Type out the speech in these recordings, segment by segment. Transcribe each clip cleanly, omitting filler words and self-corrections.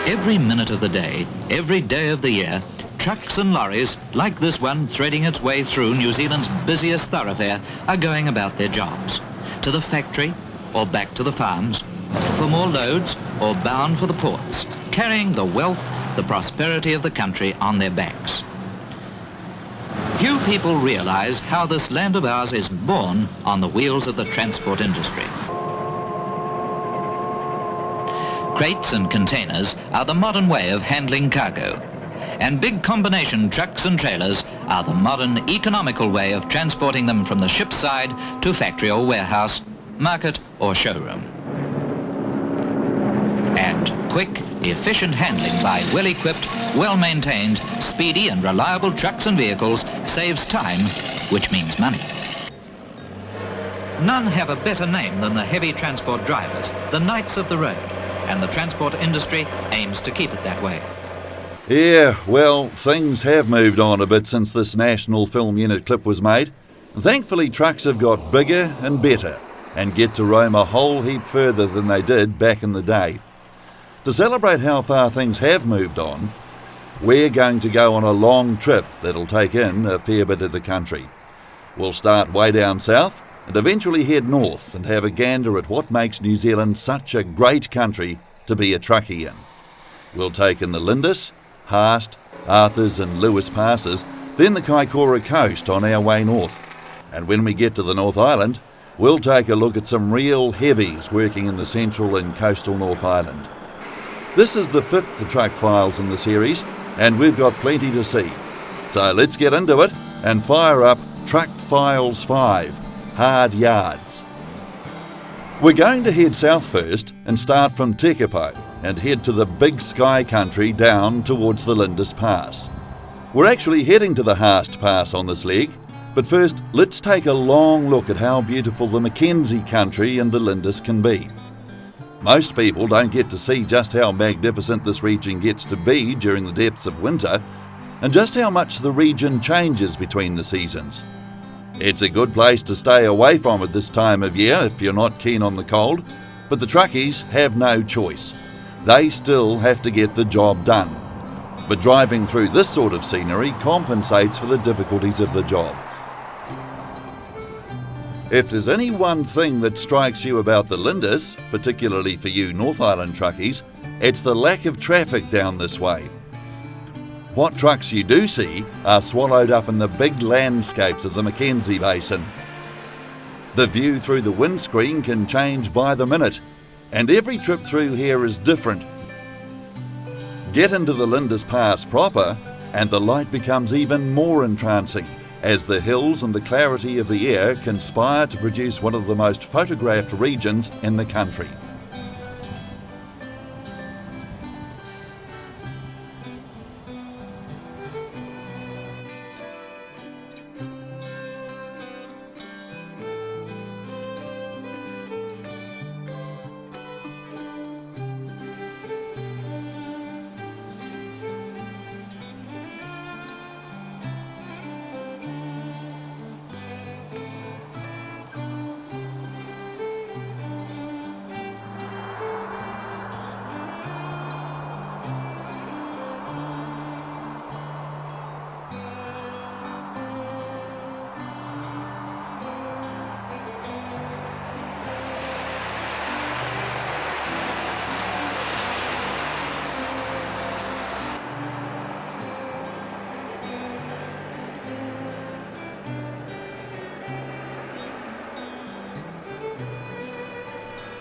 Every minute of the day, every day of the year, trucks and lorries, like this one threading its way through New Zealand's busiest thoroughfare, are going about their jobs. To the factory or back to the farms, for more loads or bound for the ports, carrying the wealth, the prosperity of the country on their backs. Few people realise how this land of ours is born on the wheels of the transport industry. Crates and containers are the modern way of handling cargo, and big combination trucks and trailers are the modern economical way of transporting them from the ship's side to factory or warehouse, market or showroom. And quick, efficient handling by well-equipped, well-maintained, speedy and reliable trucks and vehicles saves time, which means money. None have a better name than the heavy transport drivers, the knights of the road, and the transport industry aims to keep it that way. Yeah, well, things have moved on a bit since this National Film Unit clip was made. Thankfully, trucks have got bigger and better and get to roam a whole heap further than they did back in the day. To celebrate how far things have moved on, we're going to go on a long trip that'll take in a fair bit of the country. We'll start way down south and eventually head north and have a gander at what makes New Zealand such a great country to be a truckie in. We'll take in the Lindis, Haast, Arthurs and Lindis Passes, then the Kaikoura coast on our way north. And when we get to the North Island, we'll take a look at some real heavies working in the central and coastal North Island. This is the 5th Truck Files in the series, and we've got plenty to see. So let's get into it and fire up Truck Files 5, Hard Yards. We're going to head south first and start from Tekapo and head to the big sky country down towards the Lindis Pass. We're actually heading to the Haast Pass on this leg, but first let's take a long look at how beautiful the Mackenzie country and the Lindis can be. Most people don't get to see just how magnificent this region gets to be during the depths of winter and just how much the region changes between the seasons. It's a good place to stay away from at this time of year if you're not keen on the cold, but the truckies have no choice. They still have to get the job done. But driving through this sort of scenery compensates for the difficulties of the job. If there's any one thing that strikes you about the Lindis, particularly for you North Island truckies, it's the lack of traffic down this way. What trucks you do see are swallowed up in the big landscapes of the Mackenzie Basin. The view through the windscreen can change by the minute, and every trip through here is different. Get into the Lindis Pass proper, and the light becomes even more entrancing, as the hills and the clarity of the air conspire to produce one of the most photographed regions in the country.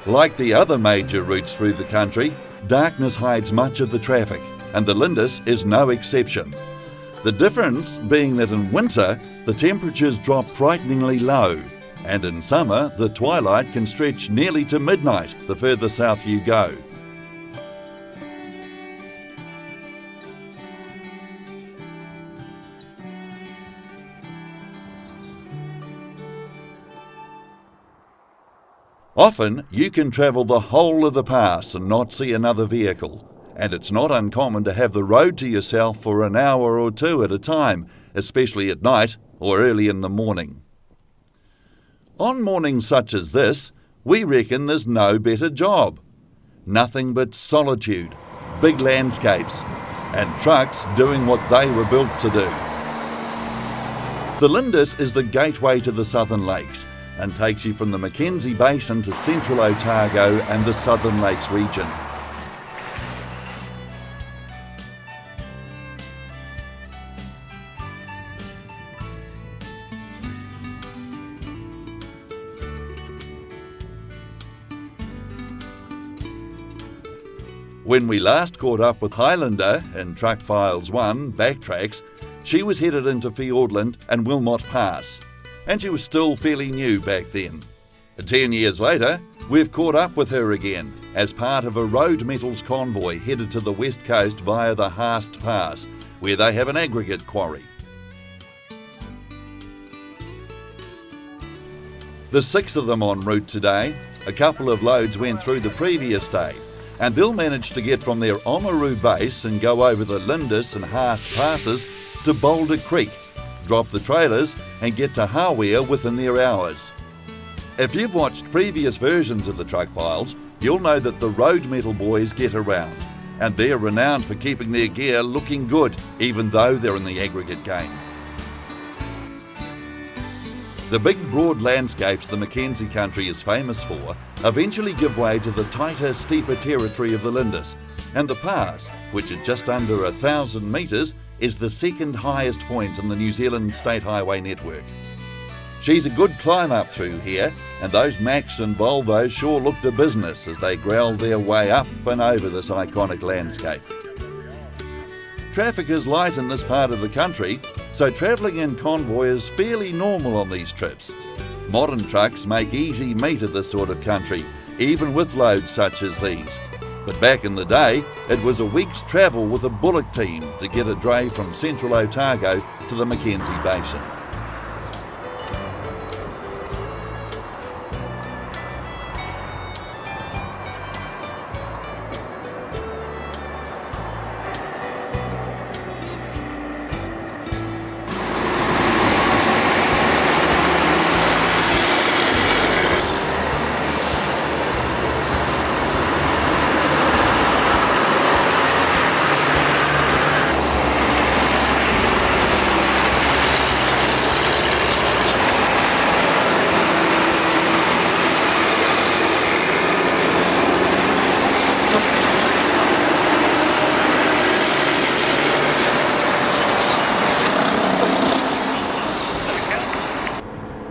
Like the other major routes through the country, darkness hides much of the traffic, and the Lindis is no exception. The difference being that in winter, the temperatures drop frighteningly low, and in summer, the twilight can stretch nearly to midnight the further south you go. Often, you can travel the whole of the pass and not see another vehicle, and it's not uncommon to have the road to yourself for an hour or two at a time, especially at night or early in the morning. On mornings such as this, we reckon there's no better job. Nothing but solitude, big landscapes, and trucks doing what they were built to do. The Lindis is the gateway to the Southern Lakes and takes you from the Mackenzie Basin to central Otago and the Southern Lakes region. When we last caught up with Highlander in Truck Files 1 Backtracks, she was headed into Fiordland and Wilmot Pass, and she was still fairly new back then. 10 years later, we've caught up with her again as part of a road metals convoy headed to the west coast via the Haast Pass, where they have an aggregate quarry. There's 6 of them en route today. A couple of loads went through the previous day, and they'll manage to get from their Oamaru base and go over the Lindis and Haast passes to Boulder Creek, drop the trailers and get to Hawea within their hours. If you've watched previous versions of the Truck Files, you'll know that the road metal boys get around, and they're renowned for keeping their gear looking good, even though they're in the aggregate game. The big broad landscapes the Mackenzie country is famous for eventually give way to the tighter, steeper territory of the Lindis, and the pass, which at just under 1,000 metres, is the second highest point in the New Zealand State Highway network. She's a good climb up through here, and those Macs and Volvos sure look the business as they growl their way up and over this iconic landscape. Traffic is light in this part of the country, so travelling in convoy is fairly normal on these trips. Modern trucks make easy meat of this sort of country, even with loads such as these. But back in the day, it was a week's travel with a bullock team to get a dray from central Otago to the Mackenzie Basin.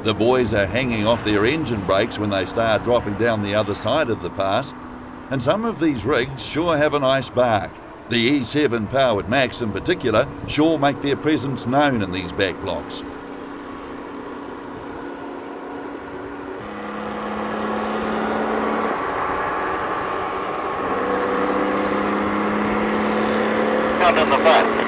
The boys are hanging off their engine brakes when they start dropping down the other side of the pass, and some of these rigs sure have a nice bark. The E7 powered Macs in particular sure make their presence known in these back blocks. Out in the back.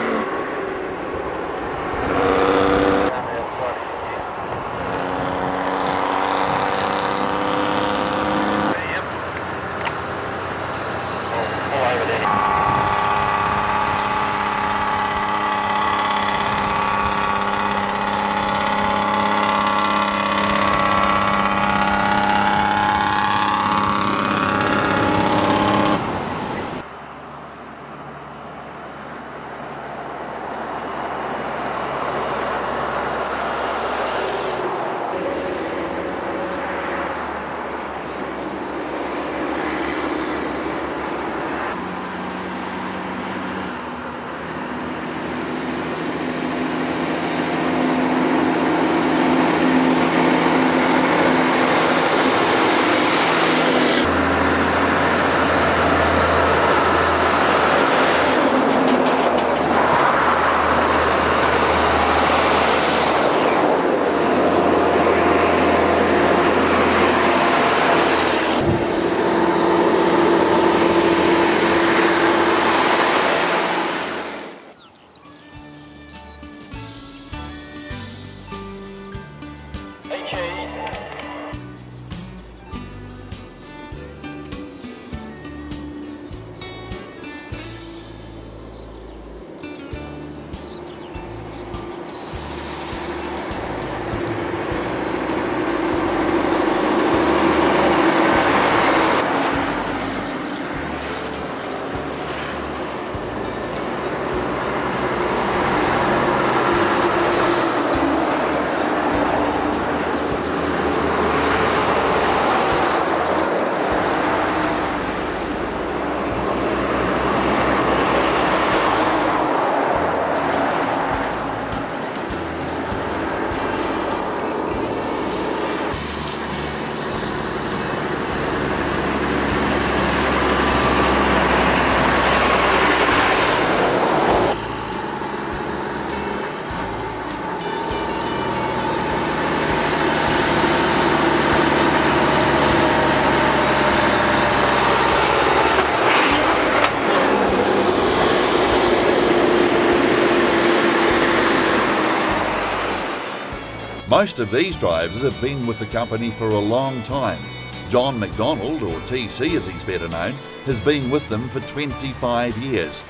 Most of these drivers have been with the company for a long time. John McDonald, or TC as he's better known, has been with them for 25 years.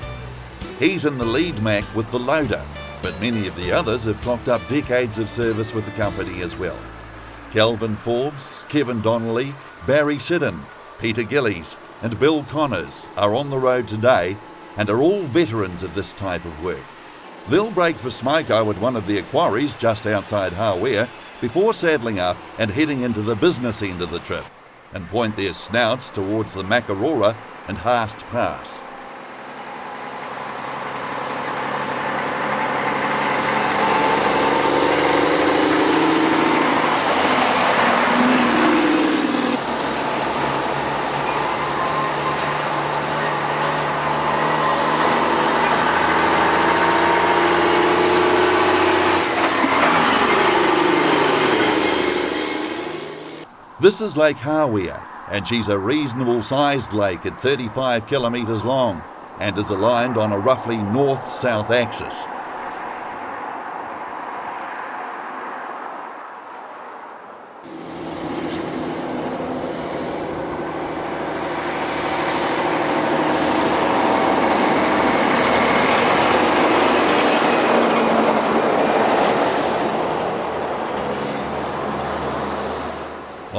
He's in the lead Mac with the loader, but many of the others have clocked up decades of service with the company as well. Kelvin Forbes, Kevin Donnelly, Barry Siddon, Peter Gillies and Bill Connors are on the road today and are all veterans of this type of work. They'll break for smoko at one of their quarries just outside Hawea before saddling up and heading into the business end of the trip and point their snouts towards the Kaingaroa and Haast Pass. This is Lake Hawea, and she's a reasonable sized lake at 35 kilometres long and is aligned on a roughly north-south axis.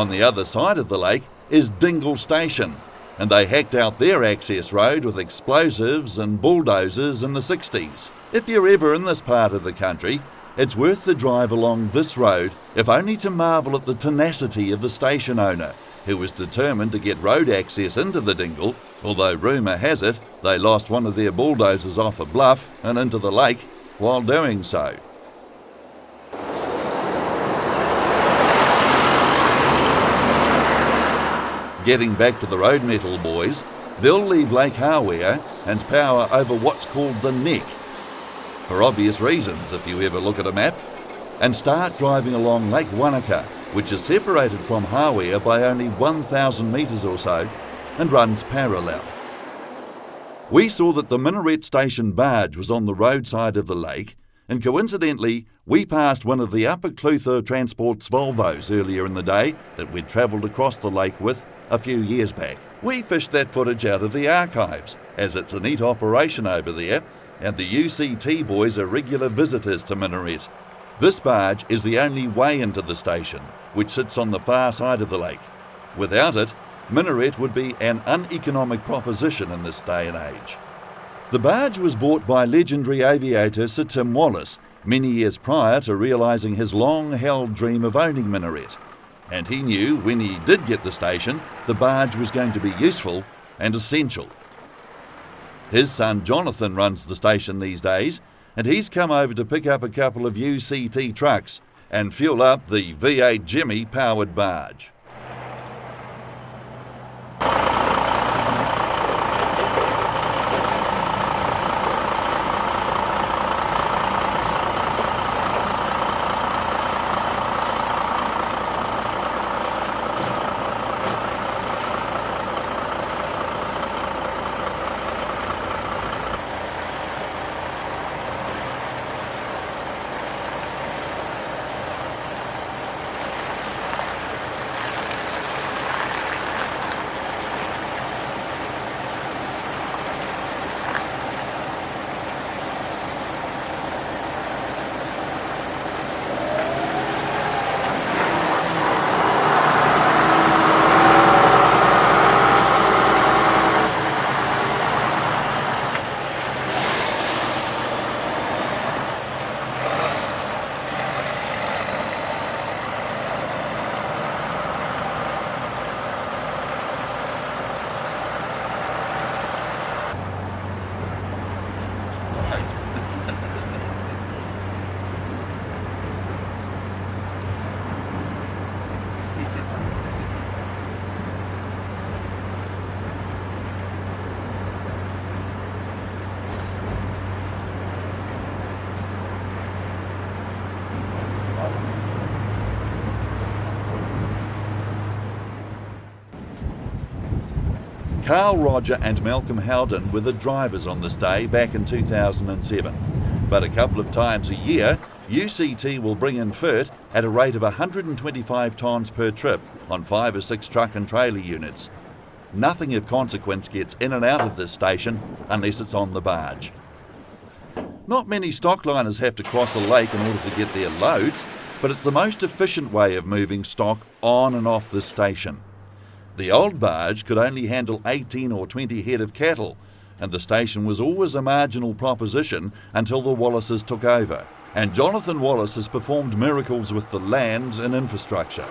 On the other side of the lake is Dingle Station, and they hacked out their access road with explosives and bulldozers in the 60s. If you're ever in this part of the country, it's worth the drive along this road, if only to marvel at the tenacity of the station owner, who was determined to get road access into the dingle, although rumour has it they lost one of their bulldozers off a bluff and into the lake while doing so. Getting back to the road metal boys, they'll leave Lake Hawea and power over what's called the Neck, for obvious reasons if you ever look at a map, and start driving along Lake Wanaka, which is separated from Hawea by only 1,000 metres or so and runs parallel. We saw that the Minaret Station barge was on the roadside of the lake, and coincidentally we passed one of the Upper Clutha Transport's Volvos earlier in the day that we'd travelled across the lake with a few years back. We fished that footage out of the archives, as it's a neat operation over there, and the UCT boys are regular visitors to Minaret. This barge is the only way into the station, which sits on the far side of the lake. Without it, Minaret would be an uneconomic proposition in this day and age. The barge was bought by legendary aviator Sir Tim Wallace many years prior to realising his long-held dream of owning Minaret. And he knew when he did get the station, the barge was going to be useful and essential. His son Jonathan runs the station these days, and he's come over to pick up a couple of UCT trucks and fuel up the V8 Jimmy powered barge. Carl, Roger and Malcolm Howden were the drivers on this day back in 2007. But a couple of times a year, UCT will bring in fert at a rate of 125 tonnes per trip on 5 or 6 truck and trailer units. Nothing of consequence gets in and out of this station unless it's on the barge. Not many stockliners have to cross a lake in order to get their loads, but it's the most efficient way of moving stock on and off this station. The old barge could only handle 18 or 20 head of cattle, and the station was always a marginal proposition until the Wallaces took over. And Jonathan Wallace has performed miracles with the land and infrastructure.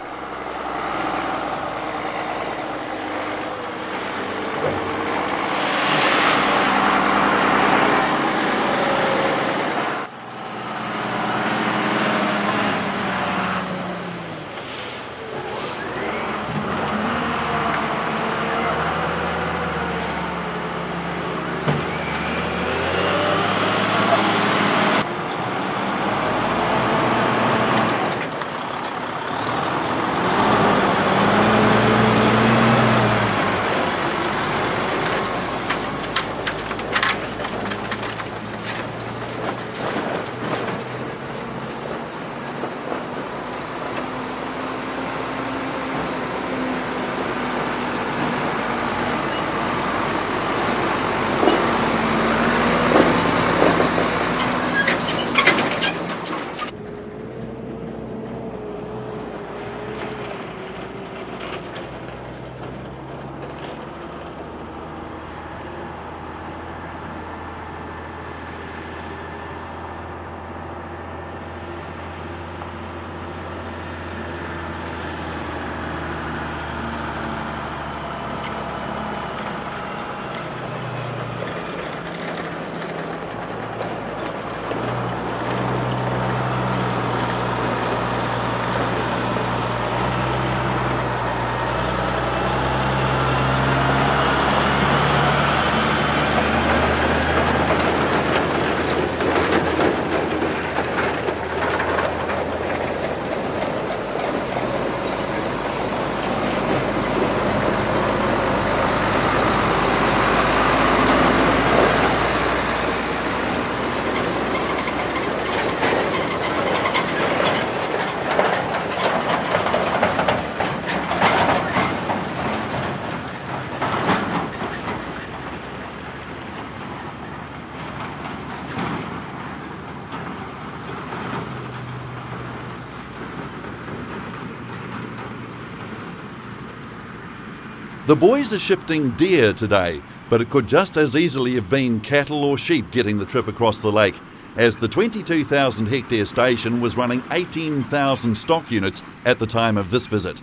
The boys are shifting deer today, but it could just as easily have been cattle or sheep getting the trip across the lake, as the 22,000 hectare station was running 18,000 stock units at the time of this visit.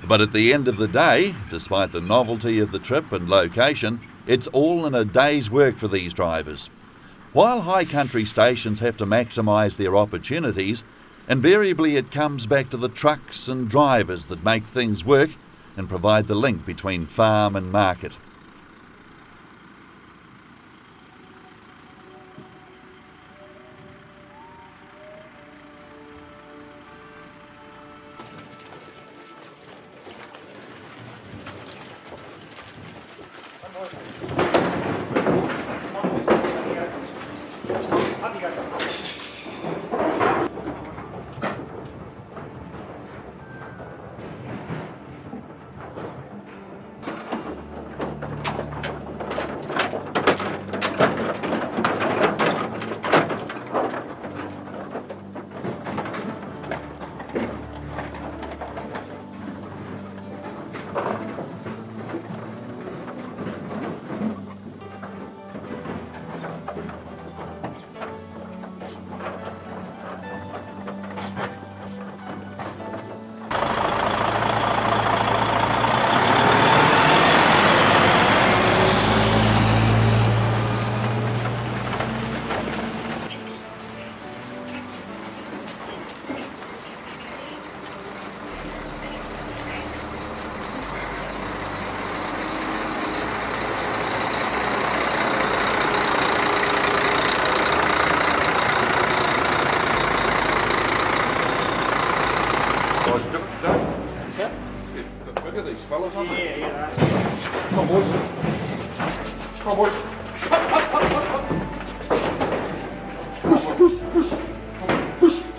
But at the end of the day, despite the novelty of the trip and location, it's all in a day's work for these drivers. While high country stations have to maximise their opportunities, invariably it comes back to the trucks and drivers that make things work and provide the link between farm and market. Look at these fellas, aren't they? Yeah. Come on, boys. Come on, boys. Push. Come on, push.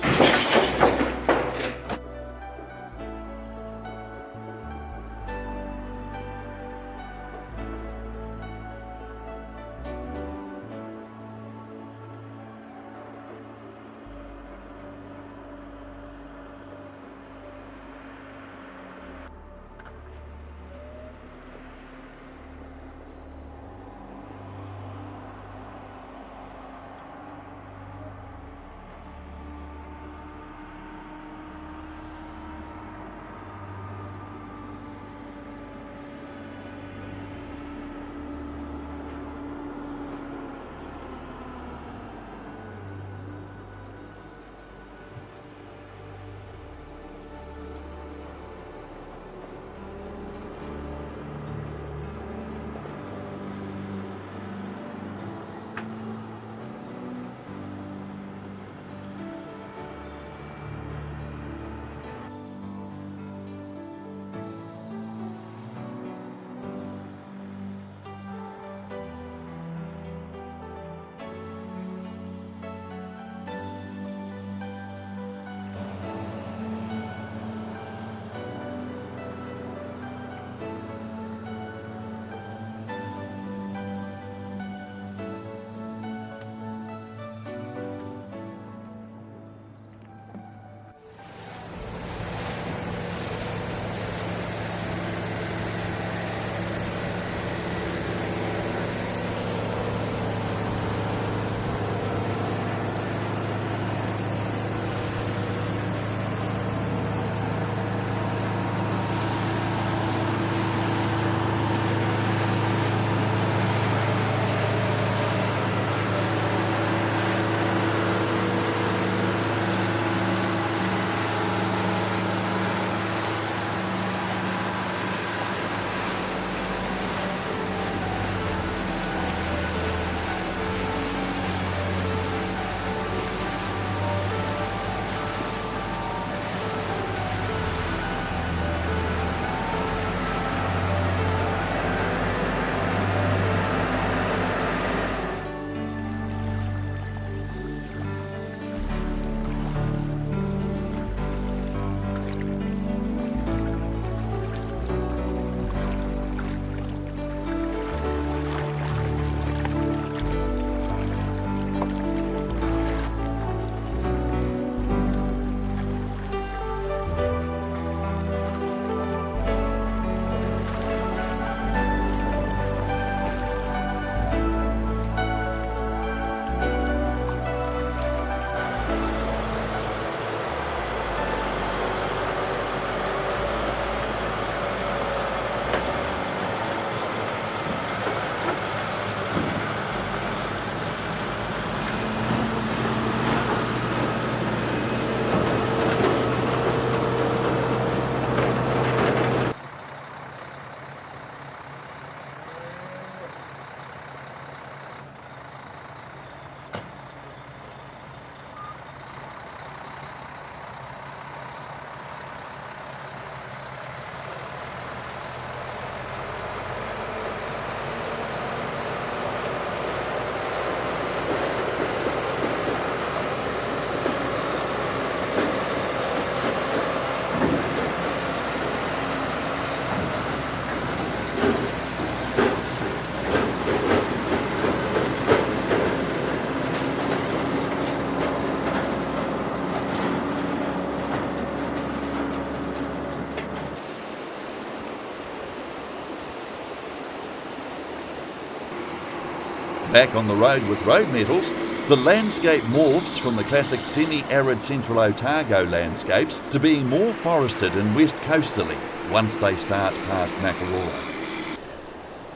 Back on the road with road metals, the landscape morphs from the classic semi-arid central Otago landscapes to being more forested and west coasterly once they start past Kaingaroa.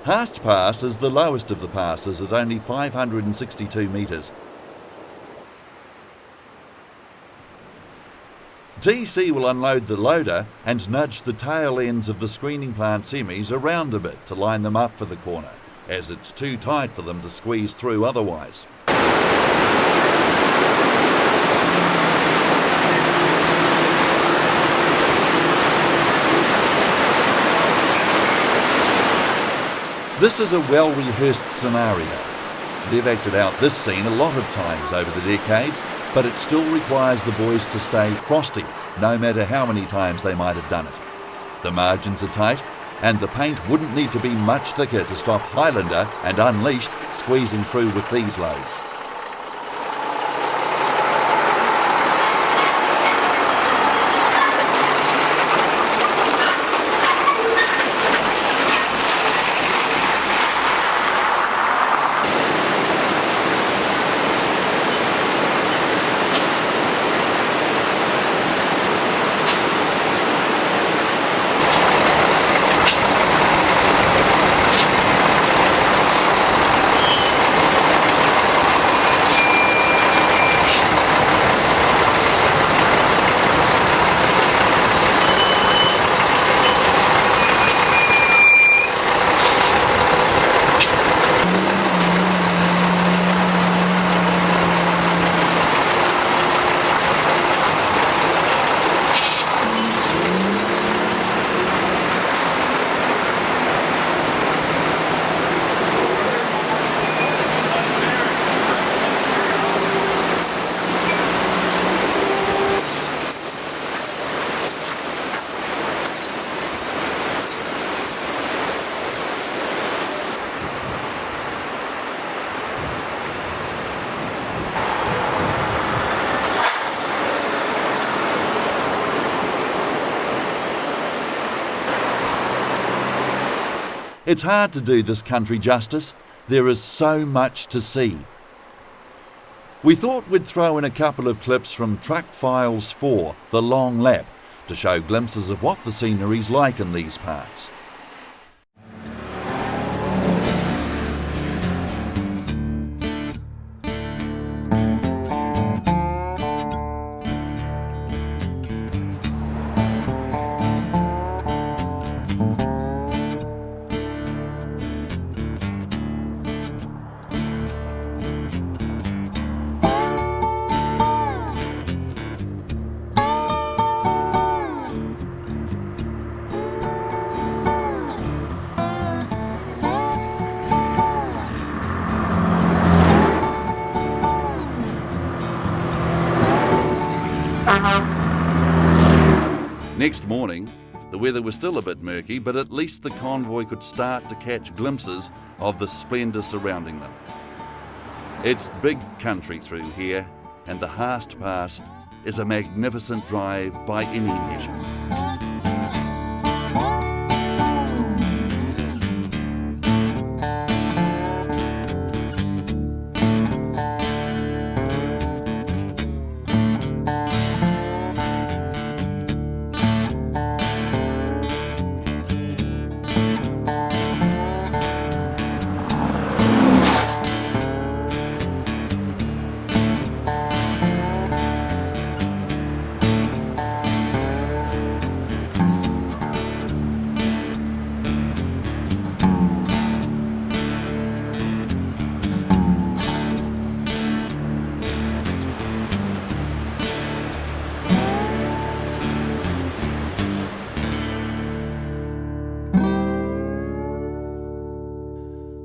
Haast Pass is the lowest of the passes at only 562 metres. TC will unload the loader and nudge the tail ends of the screening plant semis around a bit to line them up for the corner, as it's too tight for them to squeeze through otherwise. This is a well-rehearsed scenario. They've acted out this scene a lot of times over the decades, but it still requires the boys to stay frosty, no matter how many times they might have done it. The margins are tight, and the paint wouldn't need to be much thicker to stop Highlander and Unleashed squeezing through with these loads. It's hard to do this country justice. There is so much to see. We thought we'd throw in a couple of clips from Truck Files 4, The Long Lap, to show glimpses of what the scenery's like in these parts. Next morning, the weather was still a bit murky, but at least the convoy could start to catch glimpses of the splendour surrounding them. It's big country through here, and the Haast Pass is a magnificent drive by any measure.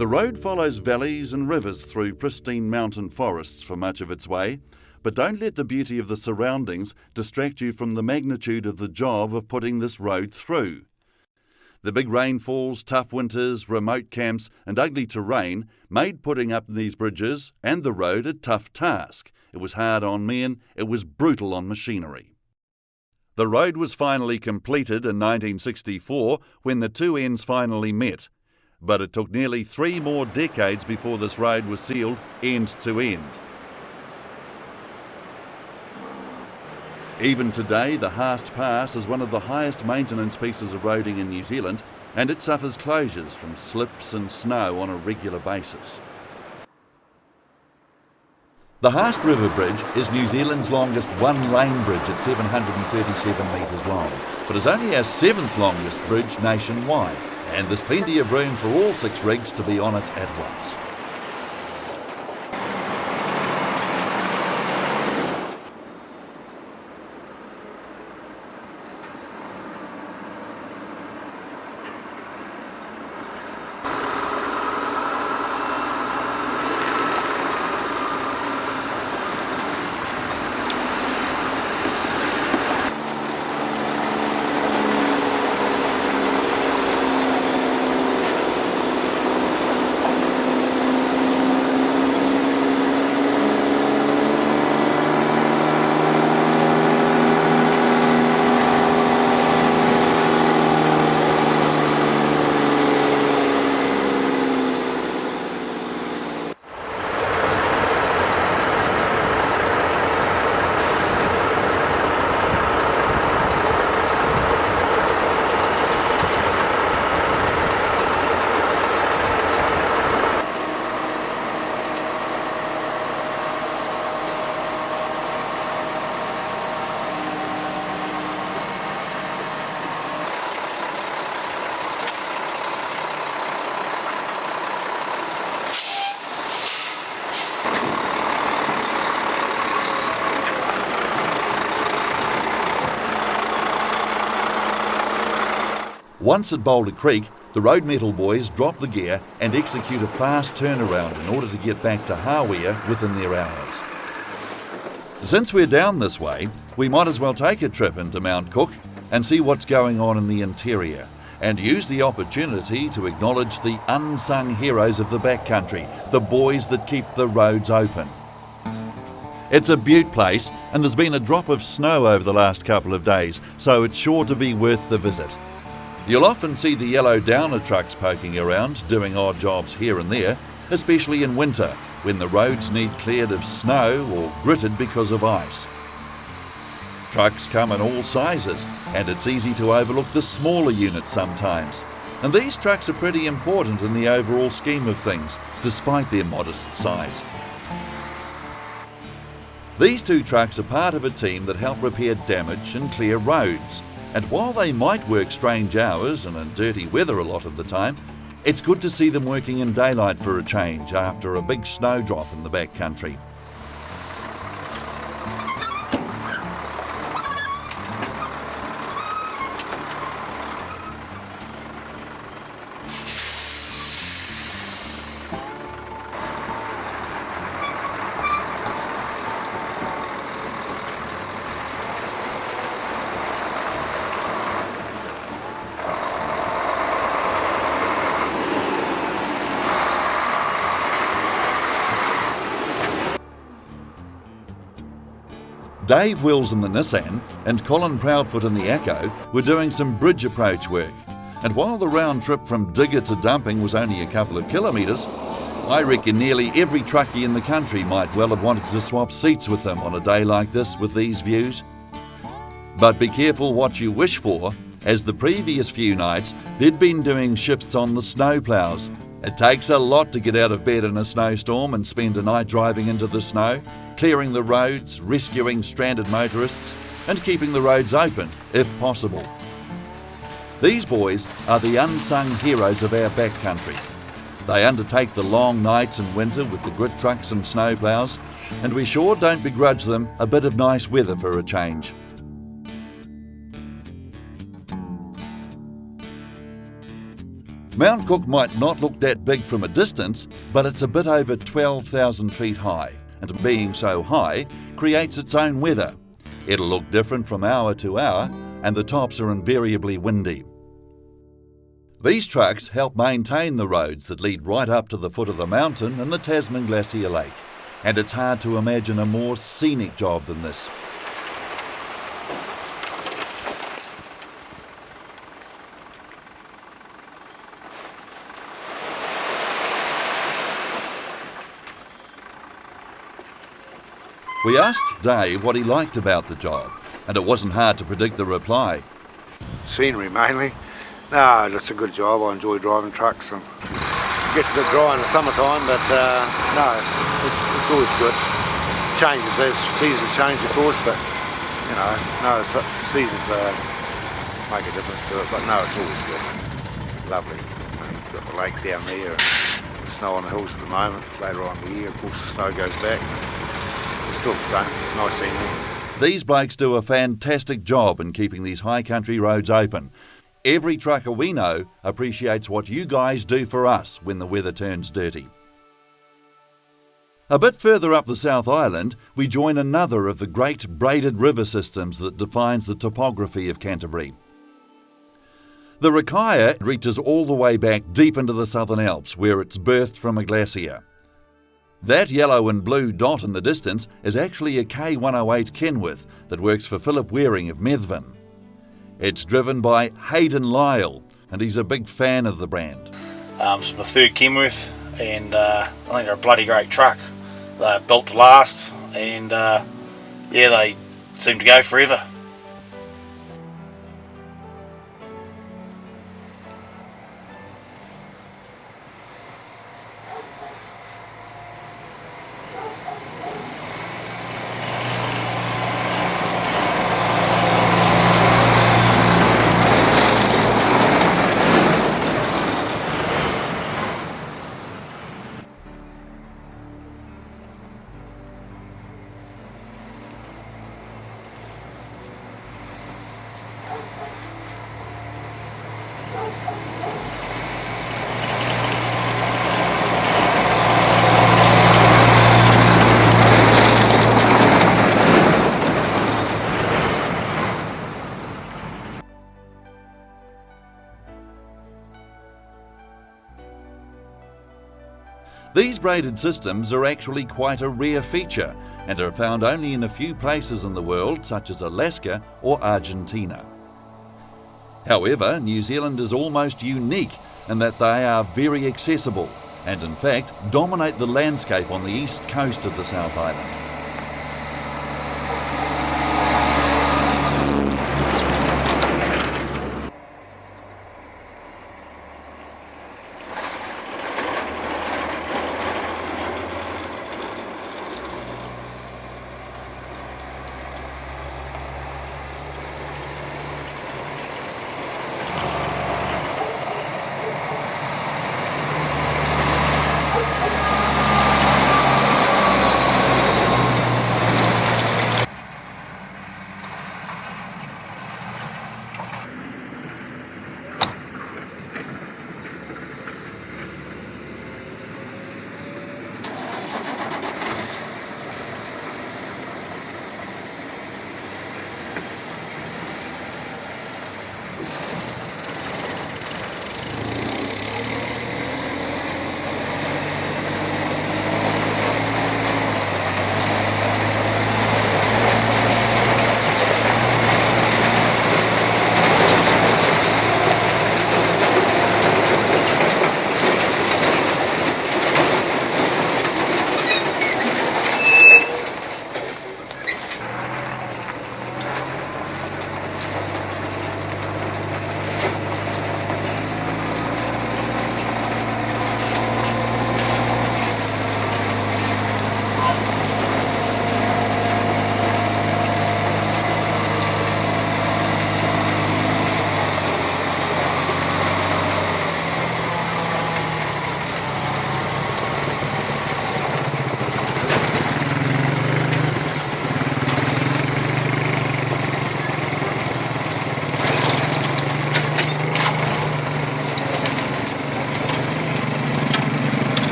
The road follows valleys and rivers through pristine mountain forests for much of its way, but don't let the beauty of the surroundings distract you from the magnitude of the job of putting this road through. The big rainfalls, tough winters, remote camps and ugly terrain made putting up these bridges and the road a tough task. It was hard on men, it was brutal on machinery. The road was finally completed in 1964 when the two ends finally met. but it took nearly 3 more decades before this road was sealed end to end. Even today, the Haast Pass is one of the highest maintenance pieces of roading in New Zealand, and it suffers closures from slips and snow on a regular basis. The Haast River Bridge is New Zealand's longest one-lane bridge at 737 metres long, but is only our 7th longest bridge nationwide, and there's plenty of room for all 6 rigs to be on it at once. Once at Boulder Creek, the road metal boys drop the gear and execute a fast turnaround in order to get back to Hawea within their hours. Since we're down this way, we might as well take a trip into Mount Cook and see what's going on in the interior, and use the opportunity to acknowledge the unsung heroes of the backcountry, the boys that keep the roads open. It's a beaut place, and there's been a drop of snow over the last couple of days, so it's sure to be worth the visit. You'll often see the yellow downer trucks poking around, doing odd jobs here and there, especially in winter, when the roads need cleared of snow or gritted because of ice. Trucks come in all sizes, and it's easy to overlook the smaller units sometimes. And these trucks are pretty important in the overall scheme of things, despite their modest size. These 2 trucks are part of a team that help repair damage and clear roads. And while they might work strange hours and in dirty weather a lot of the time, it's good to see them working in daylight for a change after a big snowdrop in the backcountry. Dave Wills in the Nissan and Colin Proudfoot in the Echo were doing some bridge approach work, and while the round trip from digger to dumping was only a couple of kilometres, I reckon nearly every truckie in the country might well have wanted to swap seats with them on a day like this with these views. But be careful what you wish for, as the previous few nights they'd been doing shifts on the snowplows. It takes a lot to get out of bed in a snowstorm and spend a night driving into the snow, clearing the roads, rescuing stranded motorists, and keeping the roads open, if possible. These boys are the unsung heroes of our backcountry. They undertake the long nights in winter with the grit trucks and snowplows, and we sure don't begrudge them a bit of nice weather for a change. Mount Cook might not look that big from a distance, but it's a bit over 12,000 feet high, and being so high creates its own weather. It'll look different from hour to hour, and the tops are invariably windy. These trucks help maintain the roads that lead right up to the foot of the mountain and the Tasman Glacier Lake, and it's hard to imagine a more scenic job than this. We asked Dave what he liked about the job, and it wasn't hard to predict the reply. Scenery mainly. No, it's a good job. I enjoy driving trucks, and it gets a bit dry in the summertime, but no, it's always good. Changes as seasons change, of course, but you know, no, seasons make a difference to it, but no, it's always good. Lovely. You've got the lake down there, snow on the hills at the moment. Later on in the year, of course, the snow goes back. It's still the same. It's nice scenery. These blokes do a fantastic job in keeping these high country roads open. Every trucker we know appreciates what you guys do for us when the weather turns dirty. A bit further up the South Island, we join another of the great braided river systems that defines the topography of Canterbury. The Hawea reaches all the way back deep into the Southern Alps, where it's birthed from a glacier. That yellow and blue dot in the distance is actually a K108 Kenworth that works for Philip Waring of Methven. It's driven by Hayden Lyle, and he's a big fan of the brand. It's my third Kenworth, and I think they're a bloody great truck. They're built to last, and yeah, they seem to go forever. These braided systems are actually quite a rare feature and are found only in a few places in the world, such as Alaska or Argentina. However, New Zealand is almost unique in that they are very accessible and in fact dominate the landscape on the east coast of the South Island.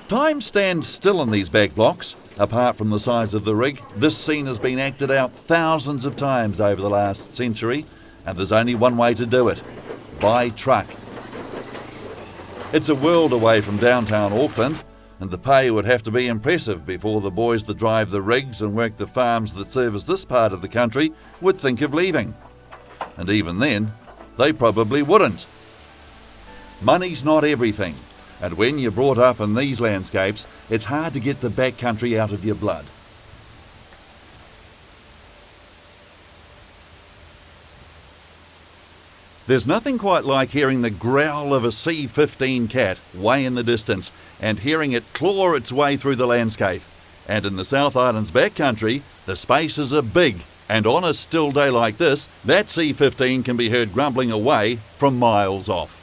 Time stands still in these back blocks. Apart from the size of the rig, this scene has been acted out thousands of times over the last century, and there's only one way to do it: by truck. It's a world away from downtown Auckland, and the pay would have to be impressive before the boys that drive the rigs and work the farms that service this part of the country would think of leaving. And even then, they probably wouldn't. Money's not everything, and when you're brought up in these landscapes, it's hard to get the backcountry out of your blood. There's nothing quite like hearing the growl of a C-15 cat way in the distance and hearing it claw its way through the landscape. And in the South Island's backcountry, the spaces are big, and on a still day like this, that C-15 can be heard grumbling away from miles off.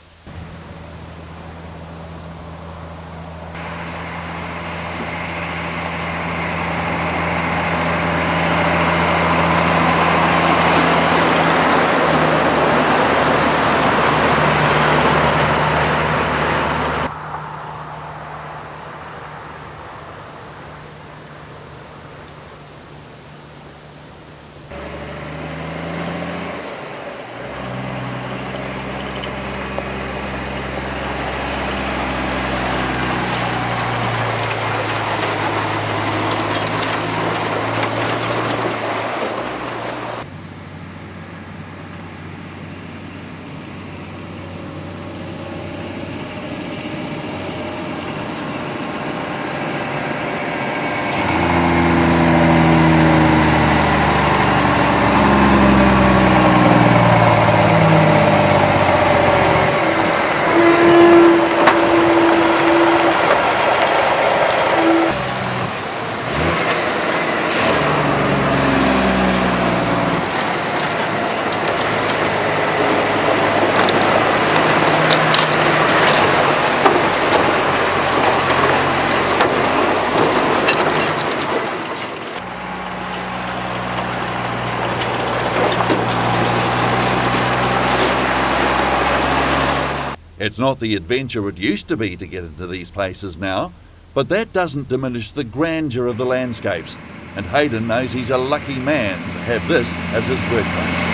It's not the adventure it used to be to get into these places now, but that doesn't diminish the grandeur of the landscapes, and Hayden knows he's a lucky man to have this as his workplace.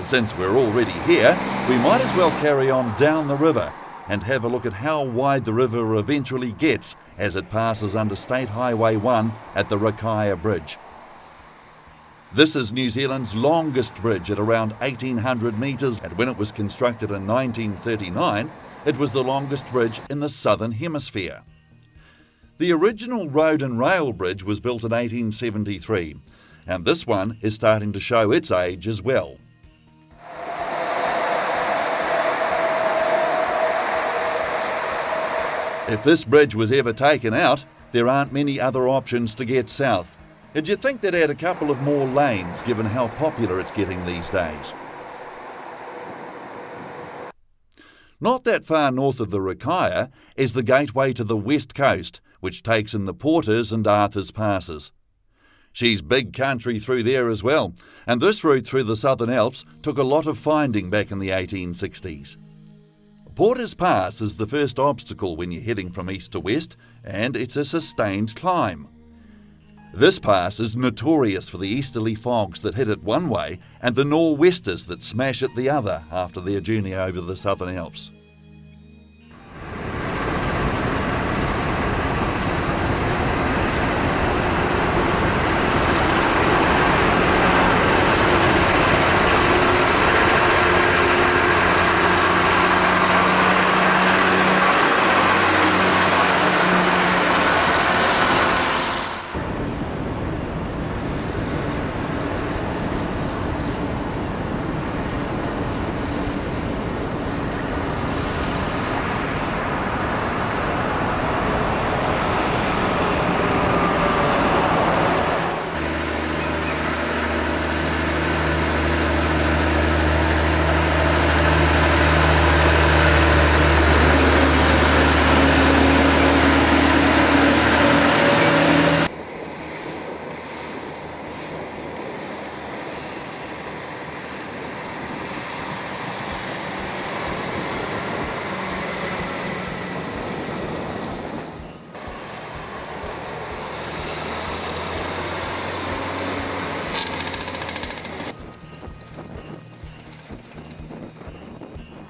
Since we're already here, we might as well carry on down the river and have a look at how wide the river eventually gets as it passes under State Highway 1 at the Hawea Bridge. This is New Zealand's longest bridge at around 1,800 metres, and when it was constructed in 1939, it was the longest bridge in the Southern Hemisphere. The original road and rail bridge was built in 1873, and this one is starting to show its age as well. If this bridge was ever taken out, there aren't many other options to get south. And you'd think they'd add a couple of more lanes given how popular it's getting these days. Not that far north of the Rakaia is the gateway to the west coast, which takes in the Porters and Arthur's passes. She's big country through there as well, and this route through the Southern Alps took a lot of finding back in the 1860s. Porters Pass is the first obstacle when you're heading from east to west, and it's a sustained climb. This pass is notorious for the easterly fogs that hit it one way and the nor'westers that smash it the other after their journey over the Southern Alps.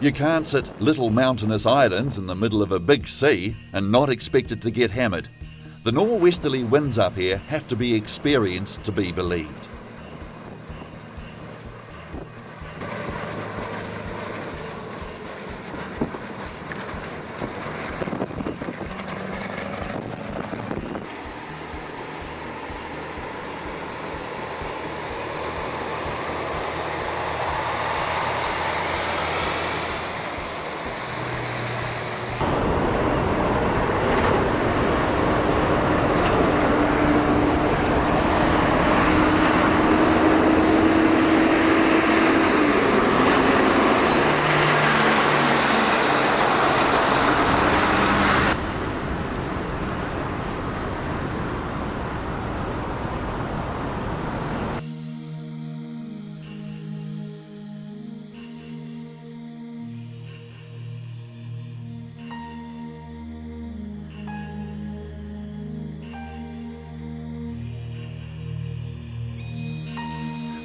You can't sit little mountainous islands in the middle of a big sea and not expect it to get hammered. The nor'westerly winds up here have to be experienced to be believed.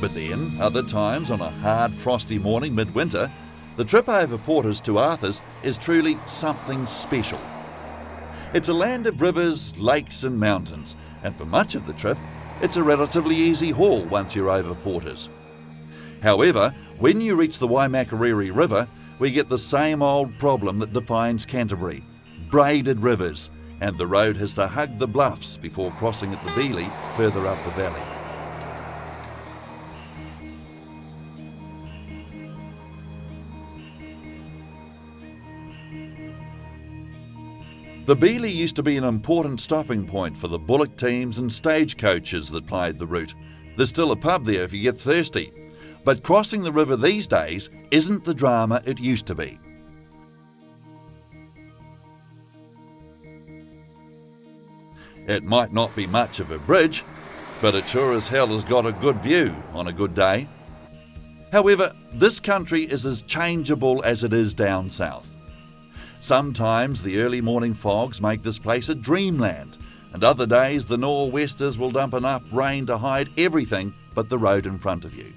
But then, other times on a hard frosty morning midwinter, the trip over Porters to Arthur's is truly something special. It's a land of rivers, lakes and mountains, and for much of the trip, it's a relatively easy haul once you're over Porters. However, when you reach the Waimakariri River, we get the same old problem that defines Canterbury: braided rivers, and the road has to hug the bluffs before crossing at the Beeley further up the valley. The Beeley used to be an important stopping point for the bullock teams and stagecoaches that plied the route. There's still a pub there if you get thirsty. But crossing the river these days isn't the drama it used to be. It might not be much of a bridge, but it sure as hell has got a good view on a good day. However, this country is as changeable as it is down south. Sometimes the early morning fogs make this place a dreamland, and other days the nor'westers will dump enough rain to hide everything but the road in front of you.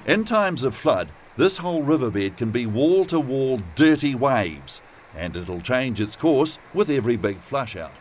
In times of flood, this whole riverbed can be wall-to-wall dirty waves, and it'll change its course with every big flush out.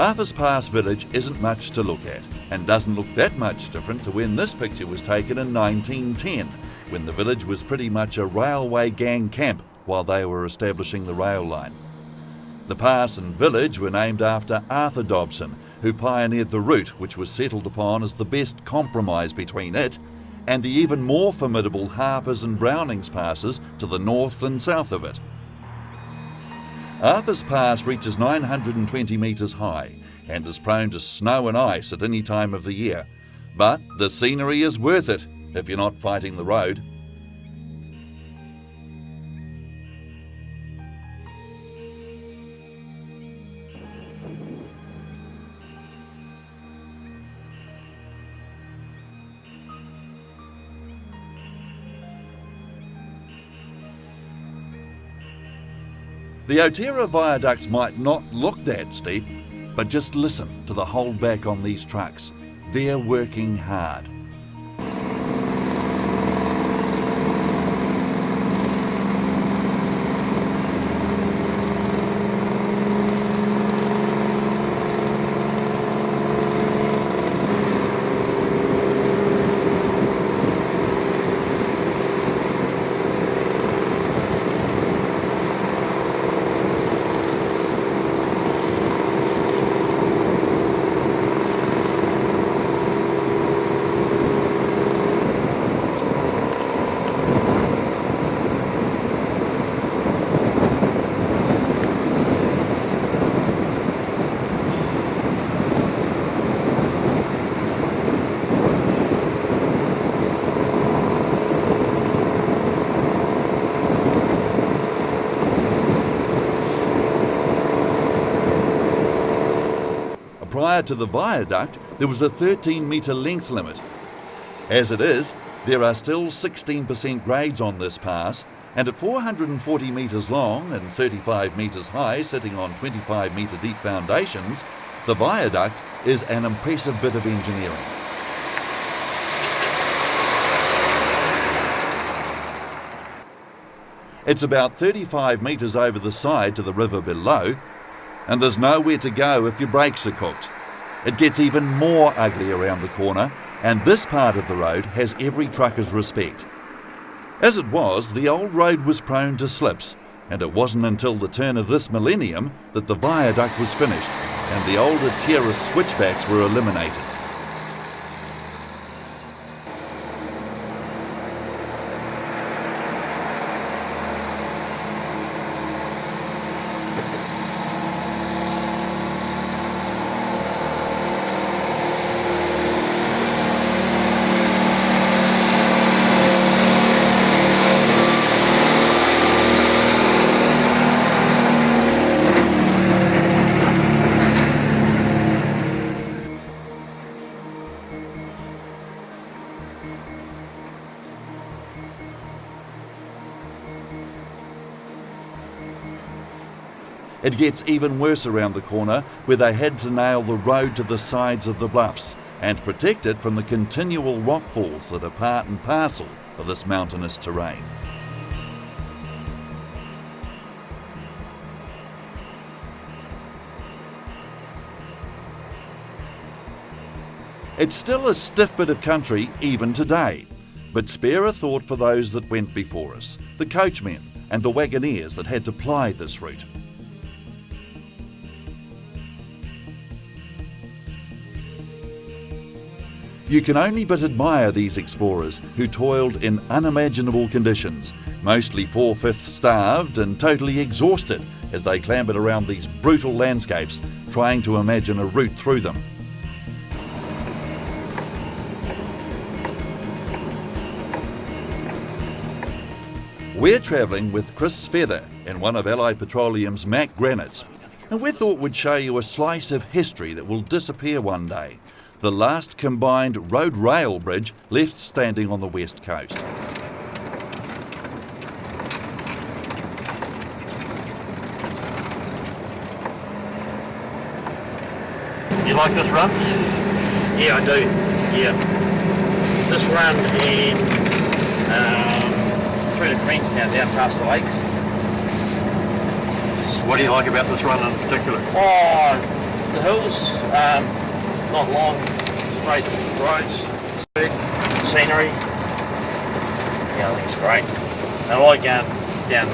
Haast Pass village isn't much to look at and doesn't look that much different to when this picture was taken in 1910, when the village was pretty much a railway gang camp while they were establishing the rail line. The pass and village were named after Arthur Dobson, who pioneered the route which was settled upon as the best compromise between it and the even more formidable Harpers and Brownings passes to the north and south of it. Arthur's Pass reaches 920 metres high and is prone to snow and ice at any time of the year, but the scenery is worth it if you're not fighting the road. The Aotearoa viaducts might not look that steep, but just listen to the holdback on these trucks. They're working hard. Prior to the viaduct, there was a 13-metre length limit. As it is, there are still 16% grades on this pass, and at 440 metres long and 35 metres high, sitting on 25-metre deep foundations, the viaduct is an impressive bit of engineering. It's about 35 metres over the side to the river below, and there's nowhere to go if your brakes are cooked. It gets even more ugly around the corner, and this part of the road has every trucker's respect. As it was, the old road was prone to slips, and it wasn't until the turn of this millennium that the viaduct was finished and the older terrace switchbacks were eliminated. It gets even worse around the corner, where they had to nail the road to the sides of the bluffs and protect it from the continual rockfalls that are part and parcel of this mountainous terrain. It's still a stiff bit of country even today, but spare a thought for those that went before us, the coachmen and the wagoneers that had to ply this route. You can only but admire these explorers who toiled in unimaginable conditions, mostly 4/5 starved and totally exhausted as they clambered around these brutal landscapes, trying to imagine a route through them. We're travelling with Chris Feather in one of Allied Petroleum's Mack Granites, and we thought we'd show you a slice of history that will disappear one day. The last combined road-rail bridge left standing on the west coast. You like this run? Yeah, I do. Yeah. This run ends through to Queenstown, down past the lakes. What do you like about this run in particular? Oh, The hills, not long, straight roads, good scenery. Yeah, I think it's great. And I like going down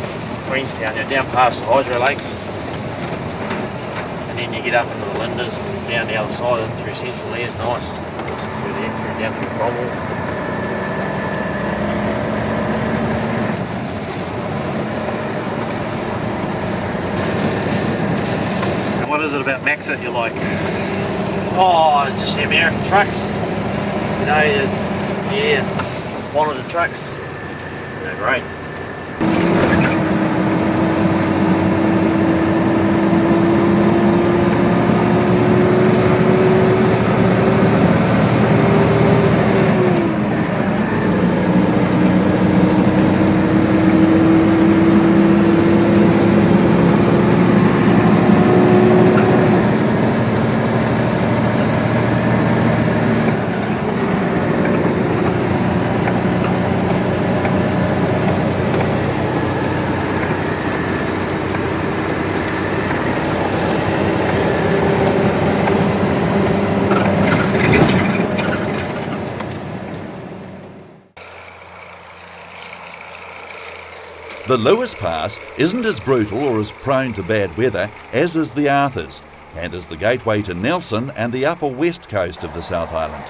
Queenstown, down past the hydro lakes, and then you get up into the Lindis and down the other side and through central there. It's nice. Through there, down through Cromwell. What is it about Max that you like? Oh, just the American trucks. You know, monitor trucks. They're great. The Lewis Pass isn't as brutal or as prone to bad weather as is the Arthurs, and is the gateway to Nelson and the upper west coast of the South Island.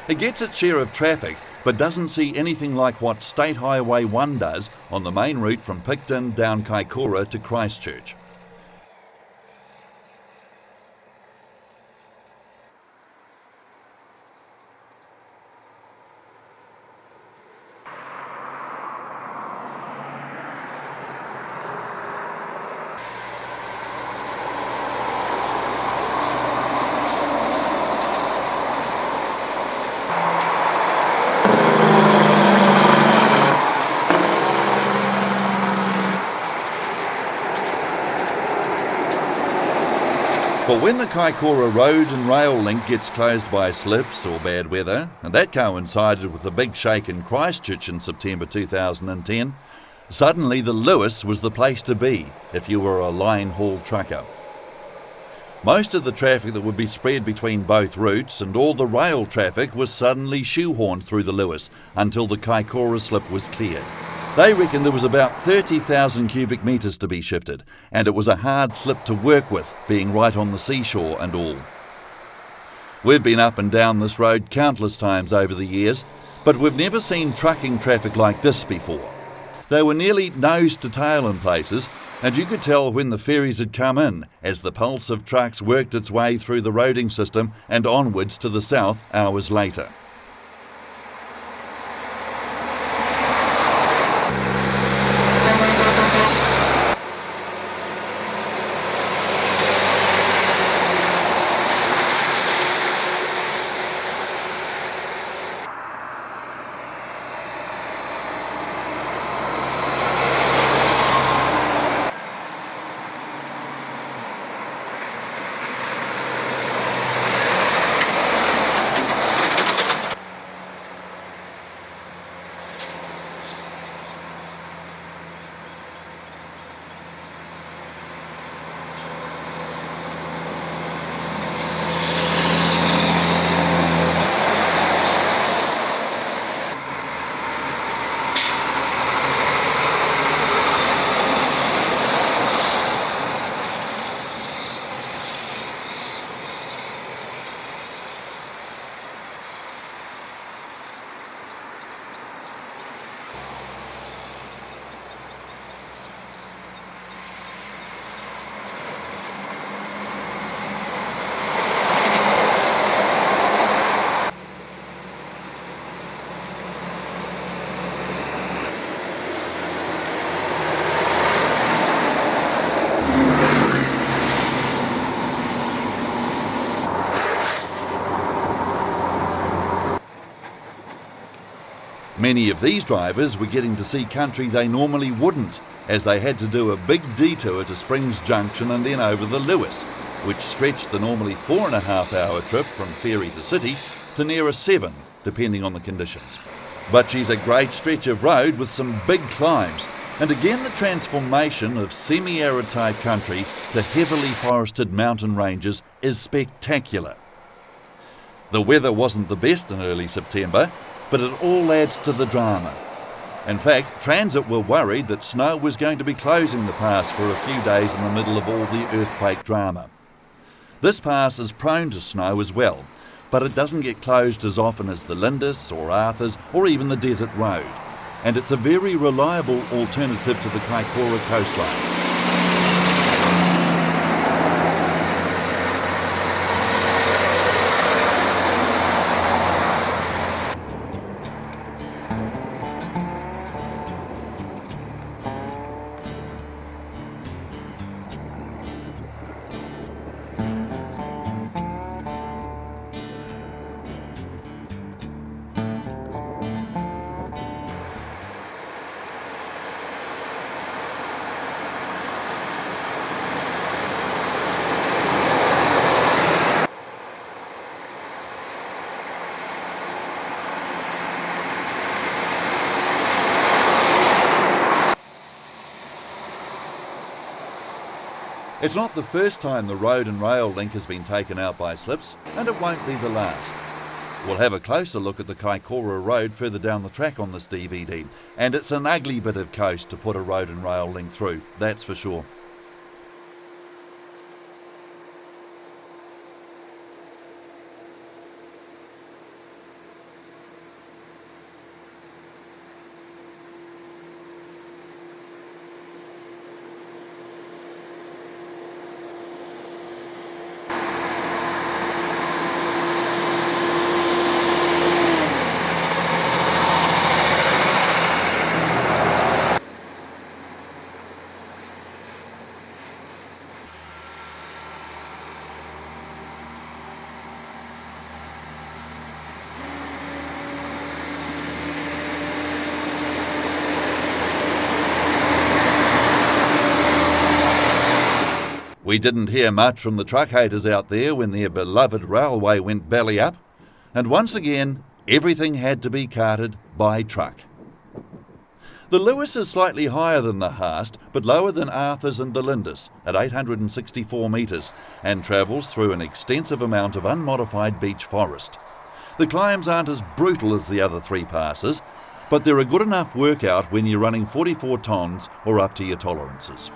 It gets its share of traffic, but doesn't see anything like what State Highway 1 does on the main route from Picton down Kaikoura to Christchurch. But when the Kaikoura road and rail link gets closed by slips or bad weather, and that coincided with the big shake in Christchurch in September 2010, suddenly the Lewis was the place to be if you were a line haul trucker. Most of the traffic that would be spread between both routes and all the rail traffic was suddenly shoehorned through the Lewis until the Kaikoura slip was cleared. They reckon there was about 30,000 cubic metres to be shifted, and it was a hard slip to work with, being right on the seashore and all. We've been up and down this road countless times over the years, but we've never seen trucking traffic like this before. They were nearly nose to tail in places, and you could tell when the ferries had come in as the pulse of trucks worked its way through the roading system and onwards to the south hours later. Many of these drivers were getting to see country they normally wouldn't, as they had to do a big detour to Springs Junction and then over the Lewis, which stretched the normally 4.5 hour trip from ferry to city to nearer 7, depending on the conditions. But she's a great stretch of road with some big climbs, and again the transformation of semi-arid type country to heavily forested mountain ranges is spectacular. The weather wasn't the best in early September, but it all adds to the drama. In fact, Transit were worried that snow was going to be closing the pass for a few days in the middle of all the earthquake drama. This pass is prone to snow as well, but it doesn't get closed as often as the Lindis or Arthurs or even the Desert Road, and it's a very reliable alternative to the Kaikoura coastline. It's not the first time the road and rail link has been taken out by slips, and it won't be the last. We'll have a closer look at the Kaikoura road further down the track on this DVD, and it's an ugly bit of coast to put a road and rail link through, that's for sure. We didn't hear much from the truck haters out there when their beloved railway went belly up, and once again, everything had to be carted by truck. The Lewis is slightly higher than the Haast, but lower than Arthur's and the Lindis at 864 metres, and travels through an extensive amount of unmodified beech forest. The climbs aren't as brutal as the other three passes, but they're a good enough workout when you're running 44 tonnes or up to your tolerances.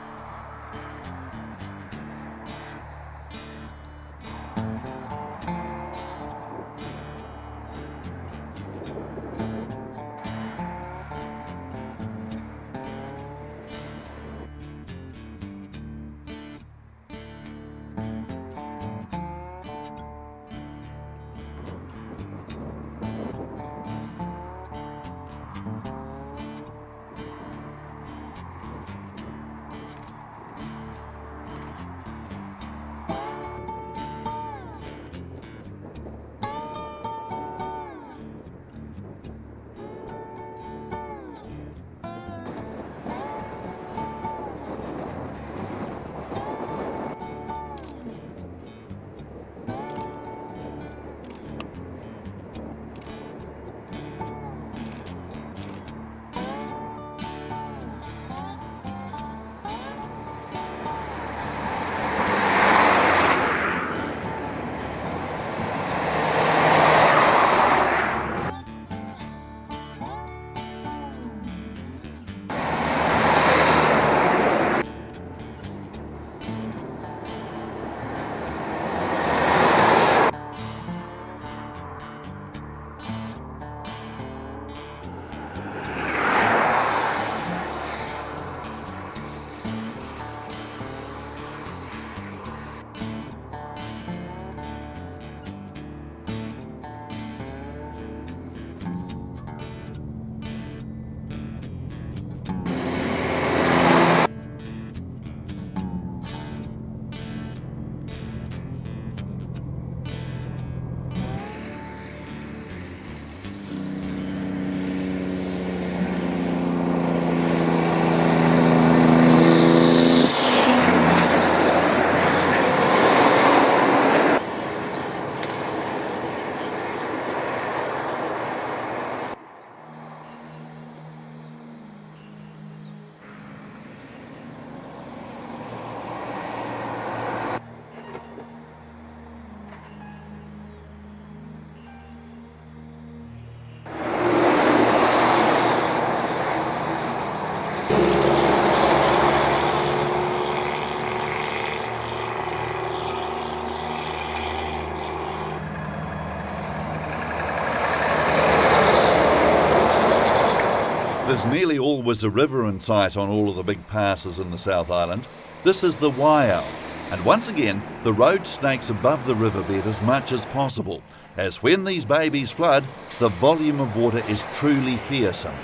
There's nearly always a river in sight on all of the big passes in the South Island. This is the Hawea, and once again the road snakes above the riverbed as much as possible, as when these babies flood, the volume of water is truly fearsome.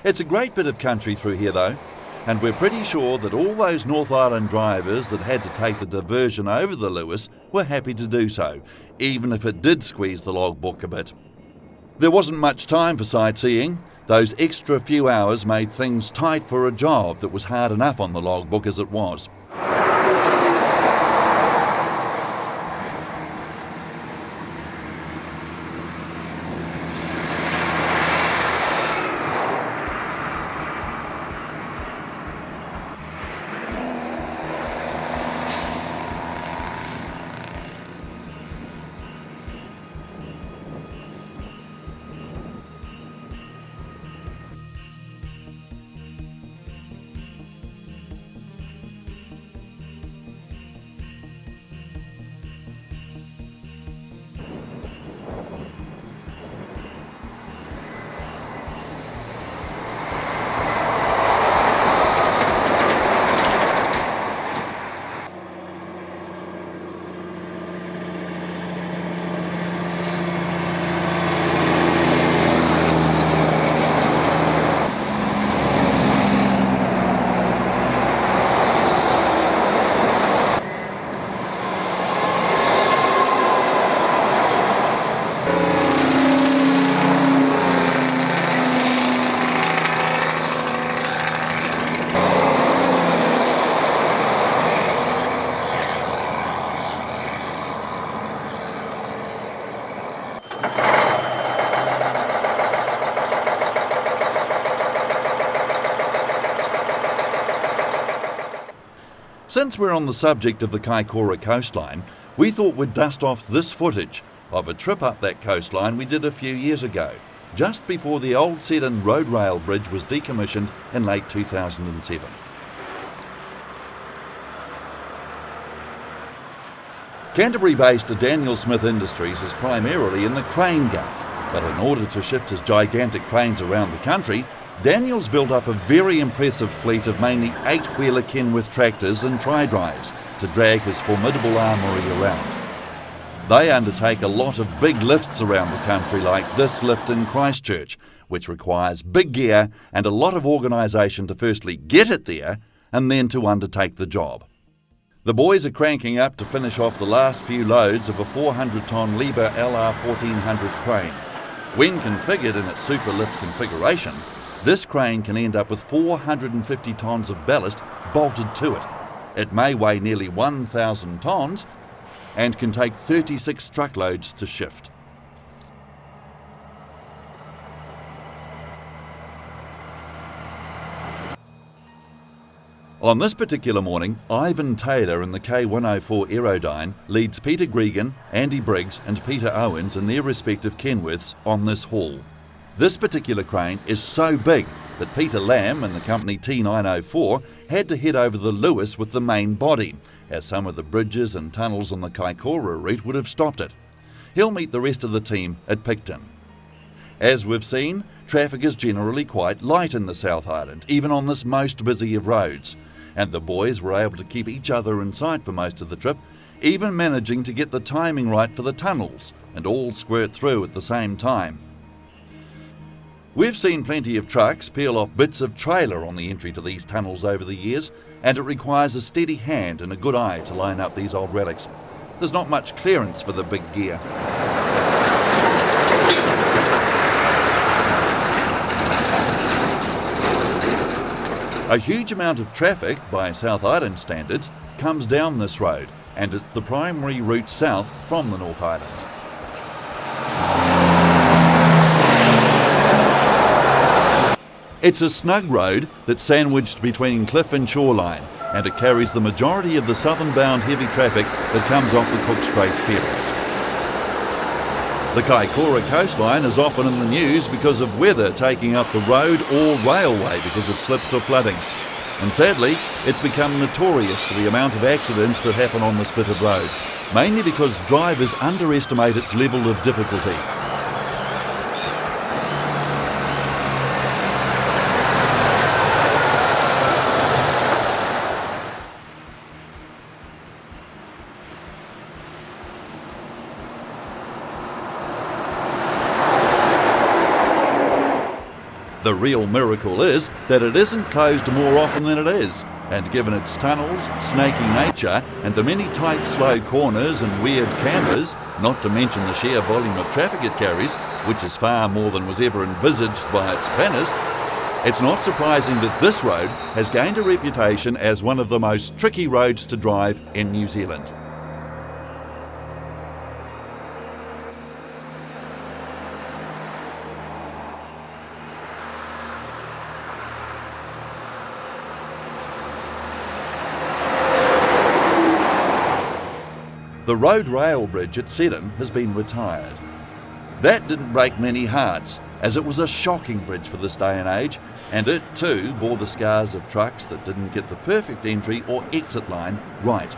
It's a great bit of country through here though, and we're pretty sure that all those North Island drivers that had to take the diversion over the Lewis were happy to do so, even if it did squeeze the logbook a bit. There wasn't much time for sightseeing. Those extra few hours made things tight for a job that was hard enough on the logbook as it was. Since we're on the subject of the Kaikoura coastline, we thought we'd dust off this footage of a trip up that coastline we did a few years ago, just before the old Seddon road rail bridge was decommissioned in late 2007. Canterbury-based Daniel Smith Industries is primarily in the crane game, but in order to shift his gigantic cranes around the country, Daniel's built up a very impressive fleet of mainly 8-wheeler Kenworth tractors and tri-drives to drag his formidable armoury around. They undertake a lot of big lifts around the country, like this lift in Christchurch, which requires big gear and a lot of organisation to firstly get it there and then to undertake the job. The boys are cranking up to finish off the last few loads of a 400-tonne Liebherr LR 1400 crane. When configured in its super lift configuration, this crane can end up with 450 tonnes of ballast bolted to it. It may weigh nearly 1,000 tonnes and can take 36 truckloads to shift. On this particular morning, Ivan Taylor in the K104 Aerodyne leads Peter Gregan, Andy Briggs and Peter Owens in their respective Kenworths on this haul. This particular crane is so big that Peter Lamb and the company T904 had to head over the Lewis with the main body, as some of the bridges and tunnels on the Kaikoura route would have stopped it. He'll meet the rest of the team at Picton. As we've seen, traffic is generally quite light in the South Island, even on this most busy of roads, and the boys were able to keep each other in sight for most of the trip, even managing to get the timing right for the tunnels and all squirt through at the same time. We've seen plenty of trucks peel off bits of trailer on the entry to these tunnels over the years, and it requires a steady hand and a good eye to line up these old relics. There's not much clearance for the big gear. A huge amount of traffic, by South Island standards, comes down this road, and it's the primary route south from the North Island. It's a snug road that's sandwiched between cliff and shoreline, and it carries the majority of the southern-bound heavy traffic that comes off the Cook Strait ferries. The Kaikoura coastline is often in the news because of weather taking up the road or railway because of slips or flooding. And sadly, it's become notorious for the amount of accidents that happen on this bit of road, mainly because drivers underestimate its level of difficulty. The real miracle is that it isn't closed more often than it is, and given its tunnels, snaky nature, and the many tight, slow corners and weird campers, not to mention the sheer volume of traffic it carries, which is far more than was ever envisaged by its planners, it's not surprising that this road has gained a reputation as one of the most tricky roads to drive in New Zealand. The road rail bridge at Seldom has been retired. That didn't break many hearts, as it was a shocking bridge for this day and age, and it too bore the scars of trucks that didn't get the perfect entry or exit line right.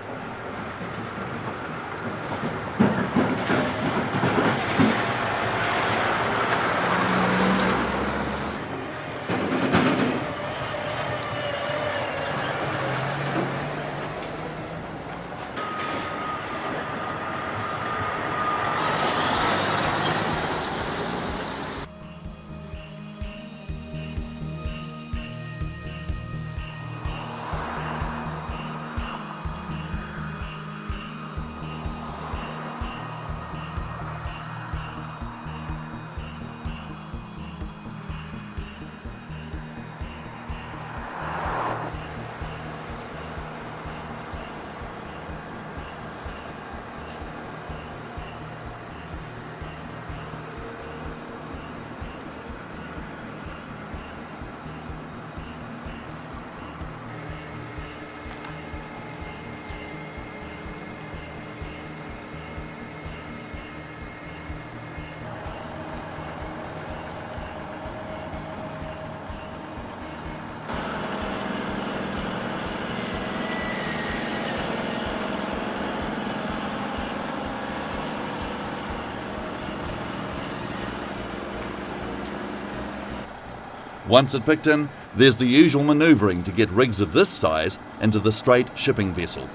Once at Picton, there's the usual manoeuvring to get rigs of this size into the straight shipping vessel.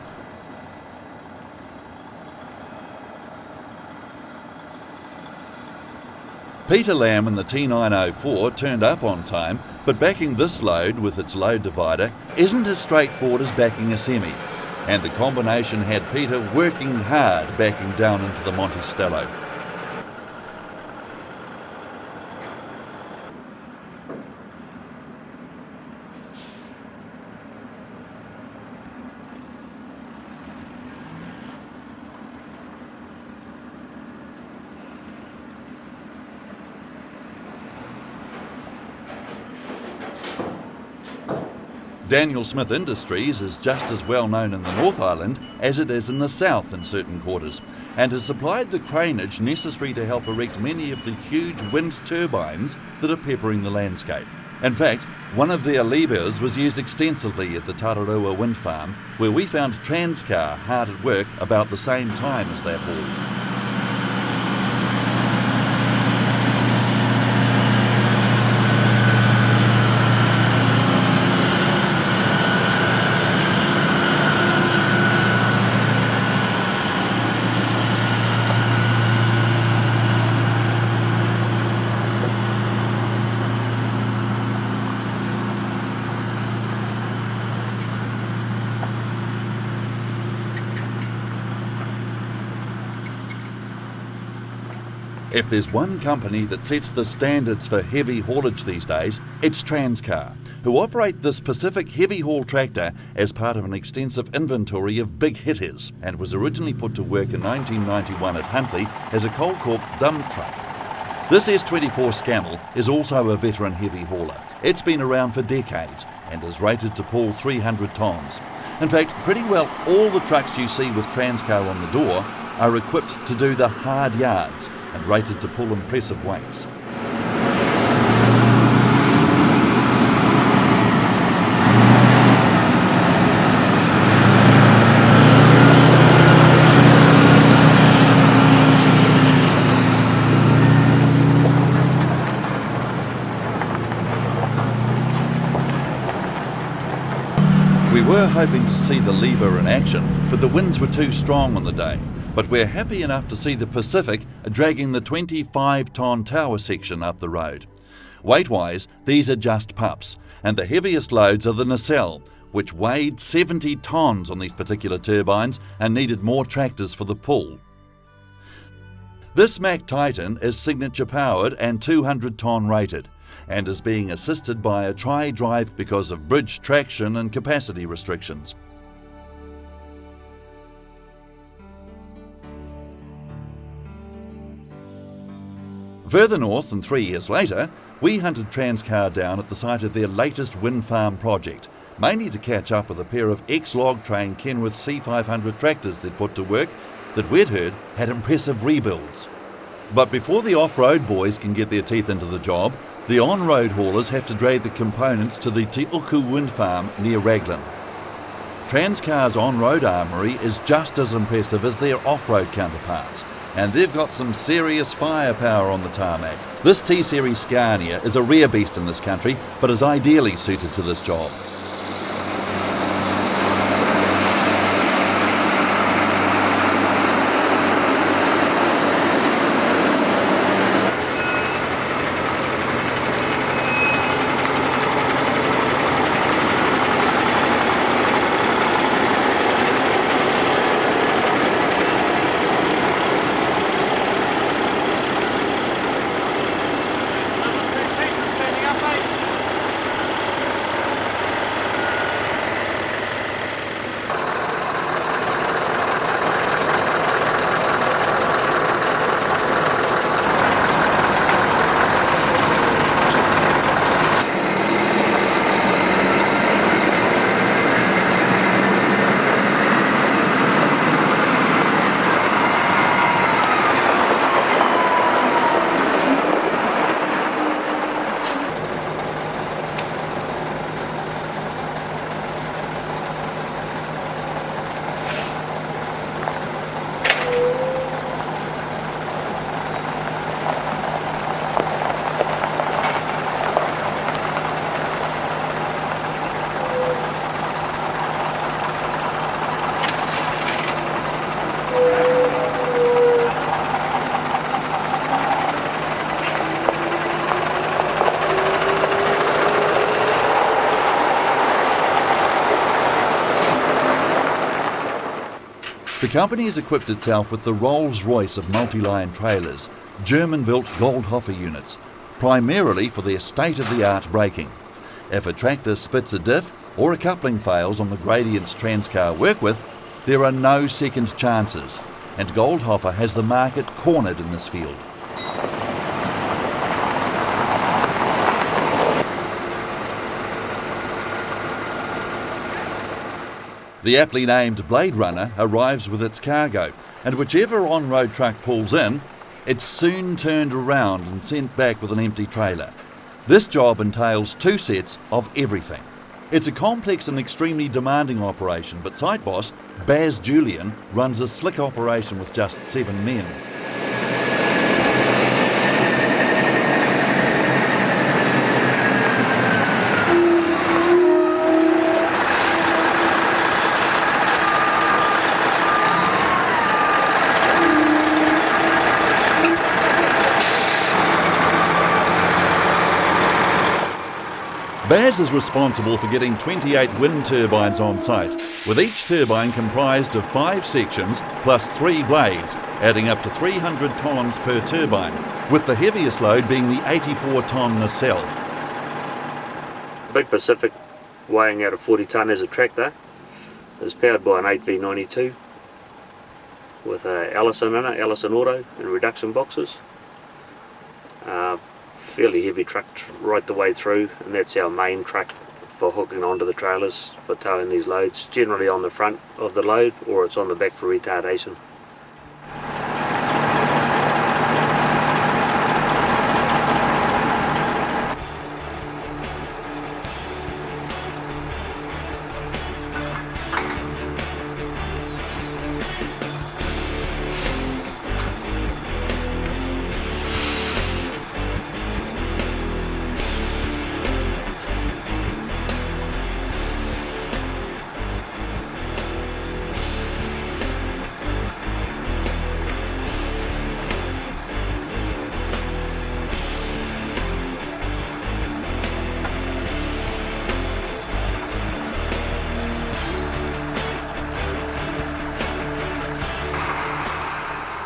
Peter Lamb and the T904 turned up on time, but backing this load with its load divider isn't as straightforward as backing a semi, and the combination had Peter working hard backing down into the Montistello. Daniel Smith Industries is just as well known in the North Island as it is in the south in certain quarters, and has supplied the craneage necessary to help erect many of the huge wind turbines that are peppering the landscape. In fact, one of their levers was used extensively at the Tararua wind farm, where we found Transcar hard at work about the same time as that haul. If there's one company that sets the standards for heavy haulage these days, it's Transcar, who operate this Pacific heavy haul tractor as part of an extensive inventory of big hitters, and was originally put to work in 1991 at Huntly as a Coal Corp dump truck. This S24 Scammell is also a veteran heavy hauler. It's been around for decades and is rated to pull 300 tonnes. In fact, pretty well all the trucks you see with Transcar on the door are equipped to do the hard yards and rated to pull impressive weights. We were hoping to see the lever in action, but the winds were too strong on the day. But we're happy enough to see the Pacific dragging the 25-tonne tower section up the road. Weight-wise, these are just pups, and the heaviest loads are the nacelle, which weighed 70 tonnes on these particular turbines and needed more tractors for the pull. This Mack Titan is signature powered and 200 tonne rated, and is being assisted by a tri-drive because of bridge traction and capacity restrictions. Further north, and 3 years later, we hunted Transcar down at the site of their latest wind farm project, mainly to catch up with a pair of ex-log train Kenworth C500 tractors they'd put to work that we'd heard had impressive rebuilds. But before the off-road boys can get their teeth into the job, the on-road haulers have to drag the components to the Te Uku wind farm near Raglan. Transcar's on-road armoury is just as impressive as their off-road counterparts, and they've got some serious firepower on the tarmac. This T-Series Scania is a rare beast in this country, but is ideally suited to this job. The company has equipped itself with the Rolls-Royce of multi-line trailers, German-built Goldhofer units, primarily for their state-of-the-art braking. If a tractor spits a diff or a coupling fails on the gradients Transcar work with, there are no second chances, and Goldhofer has the market cornered in this field. The aptly named Blade Runner arrives with its cargo, and whichever on-road truck pulls in, it's soon turned around and sent back with an empty trailer. This job entails 2 sets of everything. It's a complex and extremely demanding operation, but site boss Baz Julian runs a slick operation with just 7 men. Baz is responsible for getting 28 wind turbines on site, with each turbine comprised of 5 sections plus 3 blades, adding up to 300 tonnes per turbine, with the heaviest load being the 84-tonne nacelle. Big Pacific, weighing out of 40 tonne as a tractor, is powered by an 8B92 with a Allison in it, Allison Auto and reduction boxes. Fairly heavy truck right the way through, and that's our main truck for hooking onto the trailers for towing these loads, generally on the front of the load or it's on the back for retardation.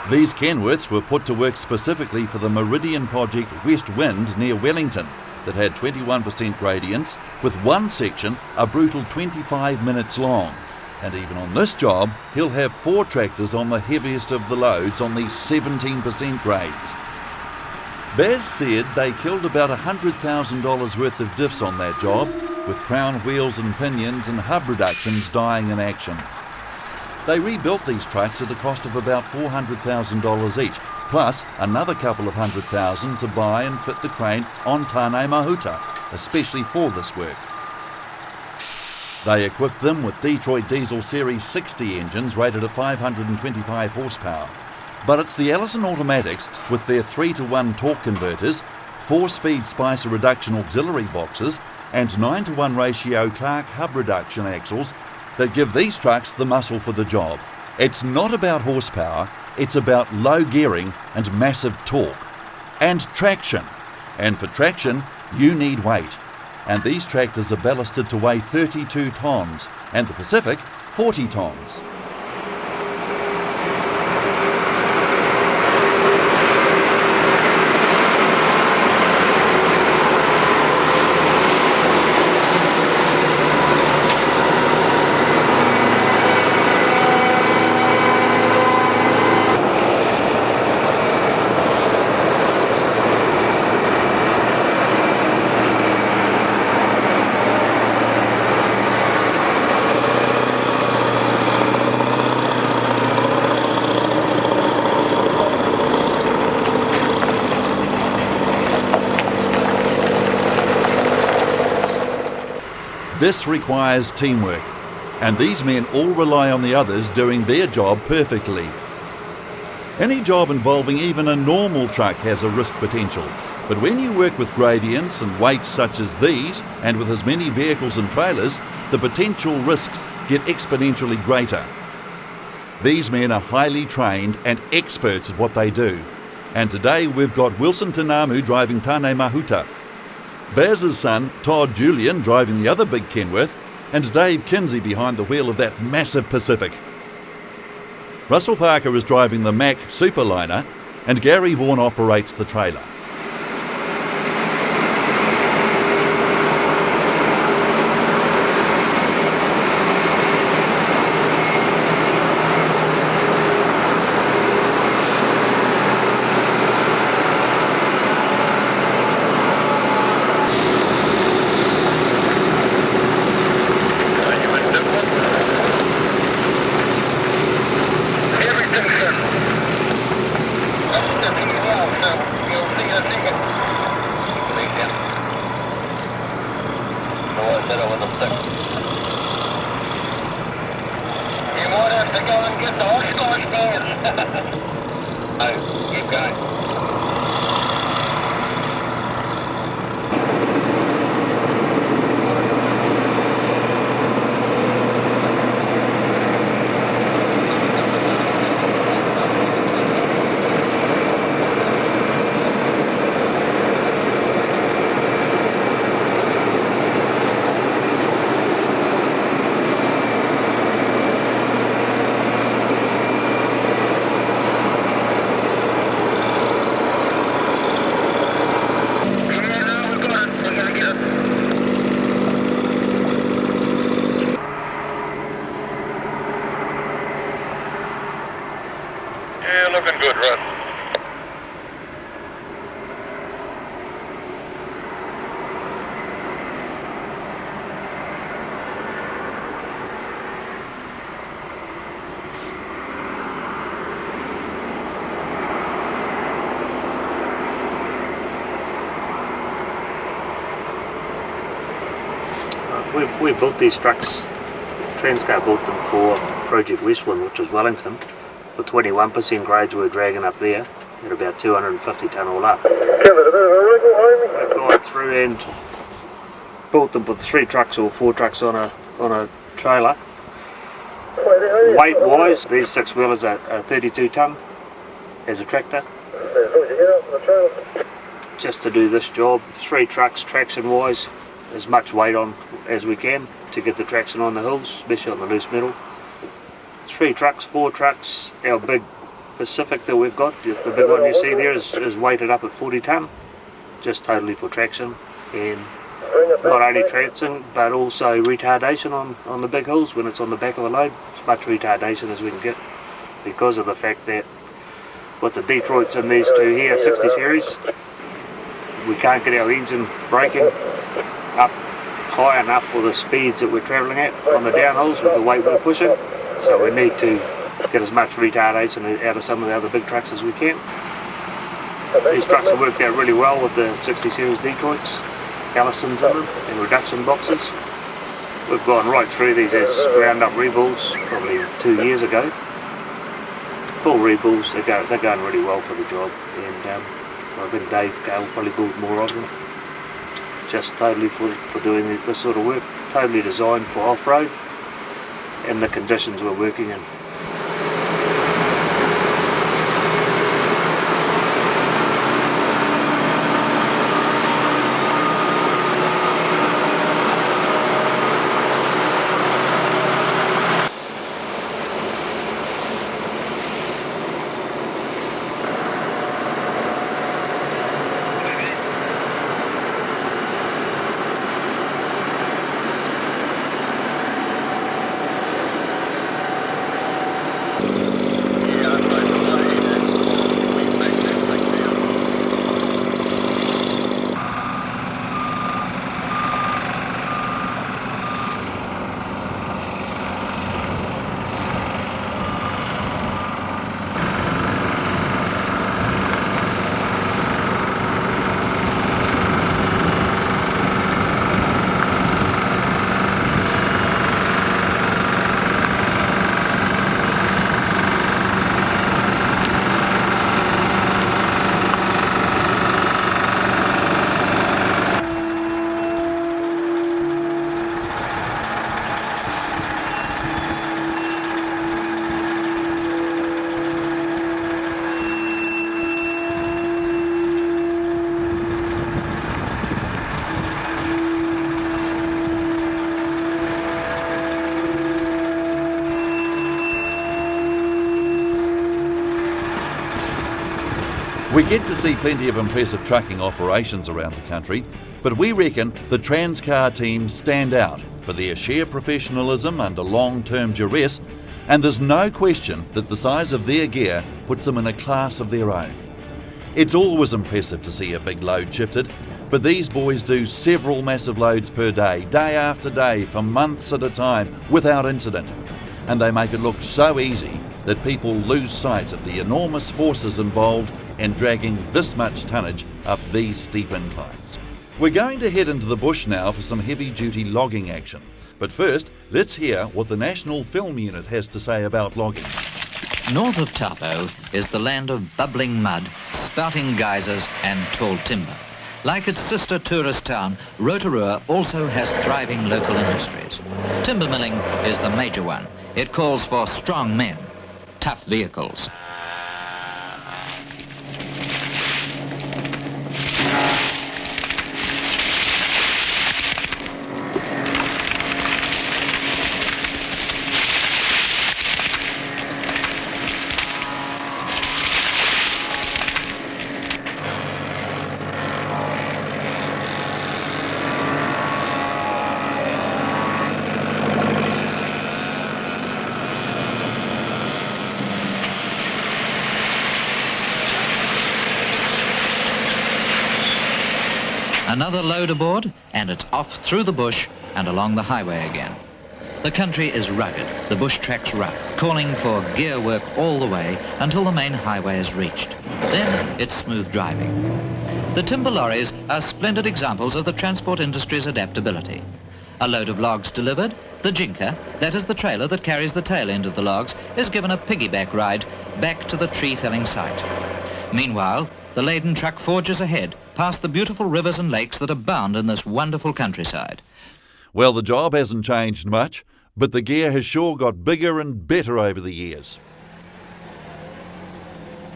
These Kenworths were put to work specifically for the Meridian Project West Wind near Wellington that had 21% gradients, with one section a brutal 25 minutes long. And even on this job, he'll have 4 tractors on the heaviest of the loads on these 17% grades. Baz said they killed about $100,000 worth of diffs on that job, with crown wheels and pinions and hub reductions dying in action. They rebuilt these trucks at a cost of about $400,000 each, plus another couple of $100,000 to buy and fit the crane on Tāne Mahuta, especially for this work. They equipped them with Detroit Diesel Series 60 engines rated at 525 horsepower. But it's the Allison automatics with their 3-to-1 torque converters, 4-speed Spicer reduction auxiliary boxes and 9-to-1 ratio Clark hub reduction axles that give these trucks the muscle for the job. It's not about horsepower, it's about low gearing and massive torque. And traction. And for traction, you need weight. And these tractors are ballasted to weigh 32 tonnes, and the Pacific 40 tonnes. This requires teamwork, and these men all rely on the others doing their job perfectly. Any job involving even a normal truck has a risk potential, but when you work with gradients and weights such as these, and with as many vehicles and trailers, the potential risks get exponentially greater. These men are highly trained and experts at what they do, and today we've got Wilson Tanamu driving Tāne Mahuta, Baz's son, Todd Julian, driving the other big Kenworth, and Dave Kinsey behind the wheel of that massive Pacific. Russell Parker is driving the Mack Superliner, and Gary Vaughan operates the trailer. Looking good, Russ. We built these trucks, Transcar built them for Project Westwind, which was Wellington. With 21% grades we were dragging up there at about 250 tonne all up. I've gone through and built them with 3 trucks or 4 trucks on a trailer. Weight wise, these 6-wheelers are 32 tonne as a tractor. Just to do this job, 3 trucks traction wise, as much weight on as we can to get the traction on the hills, especially on the loose metal. 3 trucks, 4 trucks, our big Pacific that we've got, the big one you see there is weighted up at 40 tonne, just totally for traction, and not only traction but also retardation on the big hills when it's on the back of a load. As much retardation as we can get, because of the fact that with the Detroits in these two here, 60 series, we can't get our engine braking up high enough for the speeds that we're travelling at on the downhills with the weight we're pushing. So we need to get as much retardation out of some of the other big trucks as we can. These trucks have worked out really well with the 60 series Detroits, Allisons in them, and reduction boxes. We've gone right through these as ground up rebuilds probably 2 years ago. Full rebuilds, they're going really well for the job, and I think Dave Gale will probably build more of them. Just totally for doing this sort of work, totally designed for off-road and the conditions we're working in. We get to see plenty of impressive trucking operations around the country, but we reckon the Transcar teams stand out for their sheer professionalism under long-term duress, and there's no question that the size of their gear puts them in a class of their own. It's always impressive to see a big load shifted, but these boys do several massive loads per day, day after day, for months at a time, without incident. And they make it look so easy that people lose sight of the enormous forces involved in dragging this much tonnage up these steep inclines. We're going to head into the bush now for some heavy-duty logging action. But first, let's hear what the National Film Unit has to say about logging. North of Taupo is the land of bubbling mud, spouting geysers and tall timber. Like its sister tourist town, Rotorua also has thriving local industries. Timber milling is the major one. It calls for strong men, tough vehicles. Another load aboard, and it's off through the bush and along the highway again. The country is rugged, the bush tracks rough, calling for gear work all the way until the main highway is reached. Then it's smooth driving. The timber lorries are splendid examples of the transport industry's adaptability. A load of logs delivered, the jinker, that is the trailer that carries the tail end of the logs, is given a piggyback ride back to the tree-felling site. Meanwhile, the laden truck forges ahead, past the beautiful rivers and lakes that abound in this wonderful countryside. Well, the job hasn't changed much, but the gear has sure got bigger and better over the years.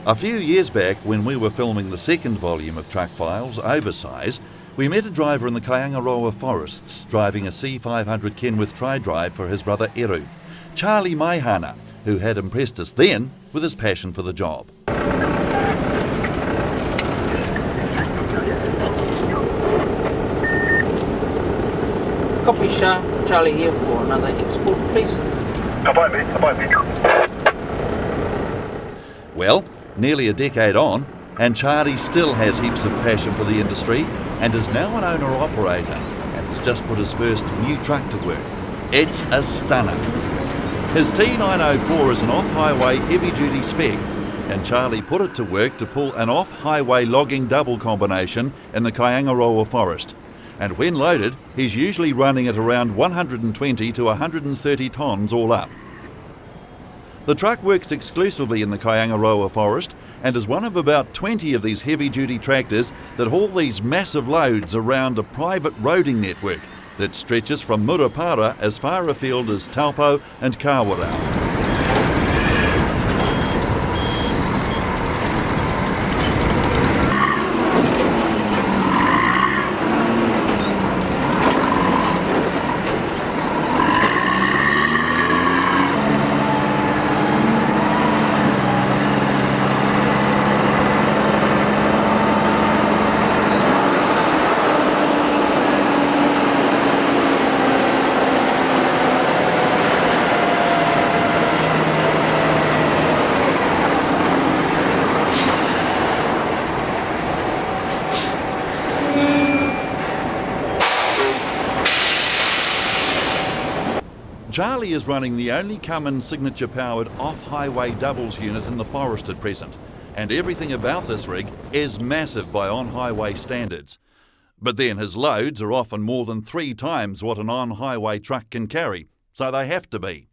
A few years back, when we were filming the second volume of Truck Files, Oversize, we met a driver in the Kaingaroa forests driving a C500 Kenworth tri-drive for his brother Eru. Charlie Maihana, who had impressed us then with his passion for the job. Copy, Charlie here for another export, please. Well, nearly a decade on, and Charlie still has heaps of passion for the industry and is now an owner-operator and has just put his first new truck to work. It's a stunner. His T904 is an off-highway heavy-duty spec, and Charlie put it to work to pull an off-highway logging double combination in the Kaingaroa forest. And when loaded, he's usually running at around 120 to 130 tonnes all up. The truck works exclusively in the Kaingaroa forest and is one of about 20 of these heavy-duty tractors that haul these massive loads around a private roading network that stretches from Murupara as far afield as Taupo and Kaikoura. Charlie is running the only Cummins signature-powered off-highway doubles unit in the forest at present, and everything about this rig is massive by on-highway standards. But then his loads are often more than 3 times what an on-highway truck can carry, so they have to be.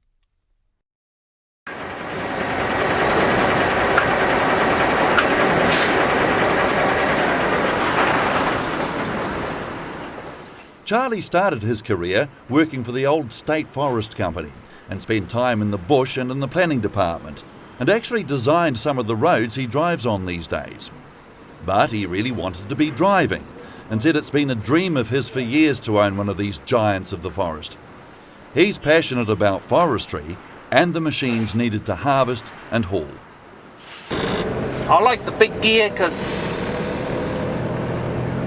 Charlie started his career working for the old State Forest Company and spent time in the bush and in the planning department, and actually designed some of the roads he drives on these days. But he really wanted to be driving and said it's been a dream of his for years to own one of these giants of the forest. He's passionate about forestry and the machines needed to harvest and haul. I like the big gear because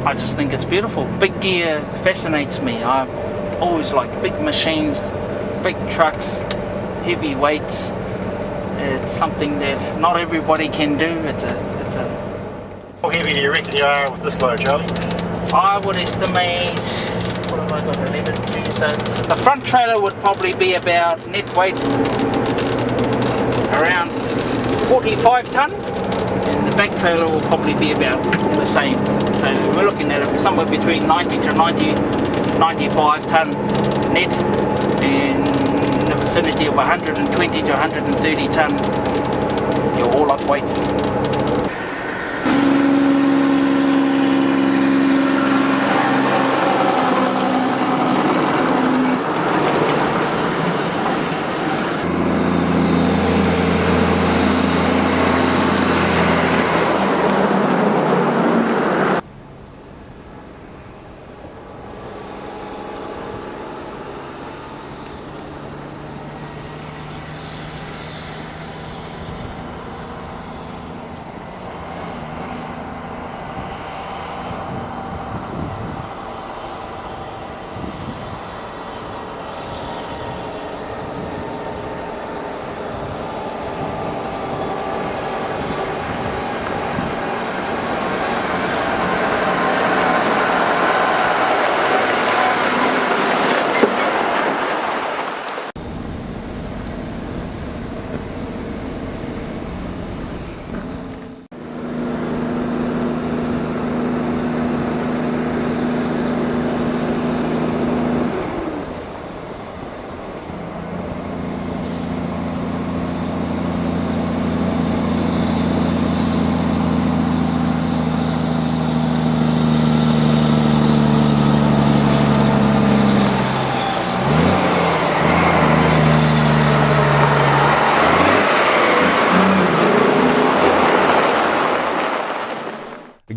I just think it's beautiful. Big gear fascinates me. I always like big machines, big trucks, heavy weights. It's something that not everybody can do. How heavy do you reckon you are with this load, Charlie? I would estimate, what have I got, 11 to, so the front trailer would probably be about net weight around 45 tonne, and the back trailer will probably be about the same. So we're looking at somewhere between 90 to 95 tonne net, and in the vicinity of 120 to 130 tonne, your all-up weight.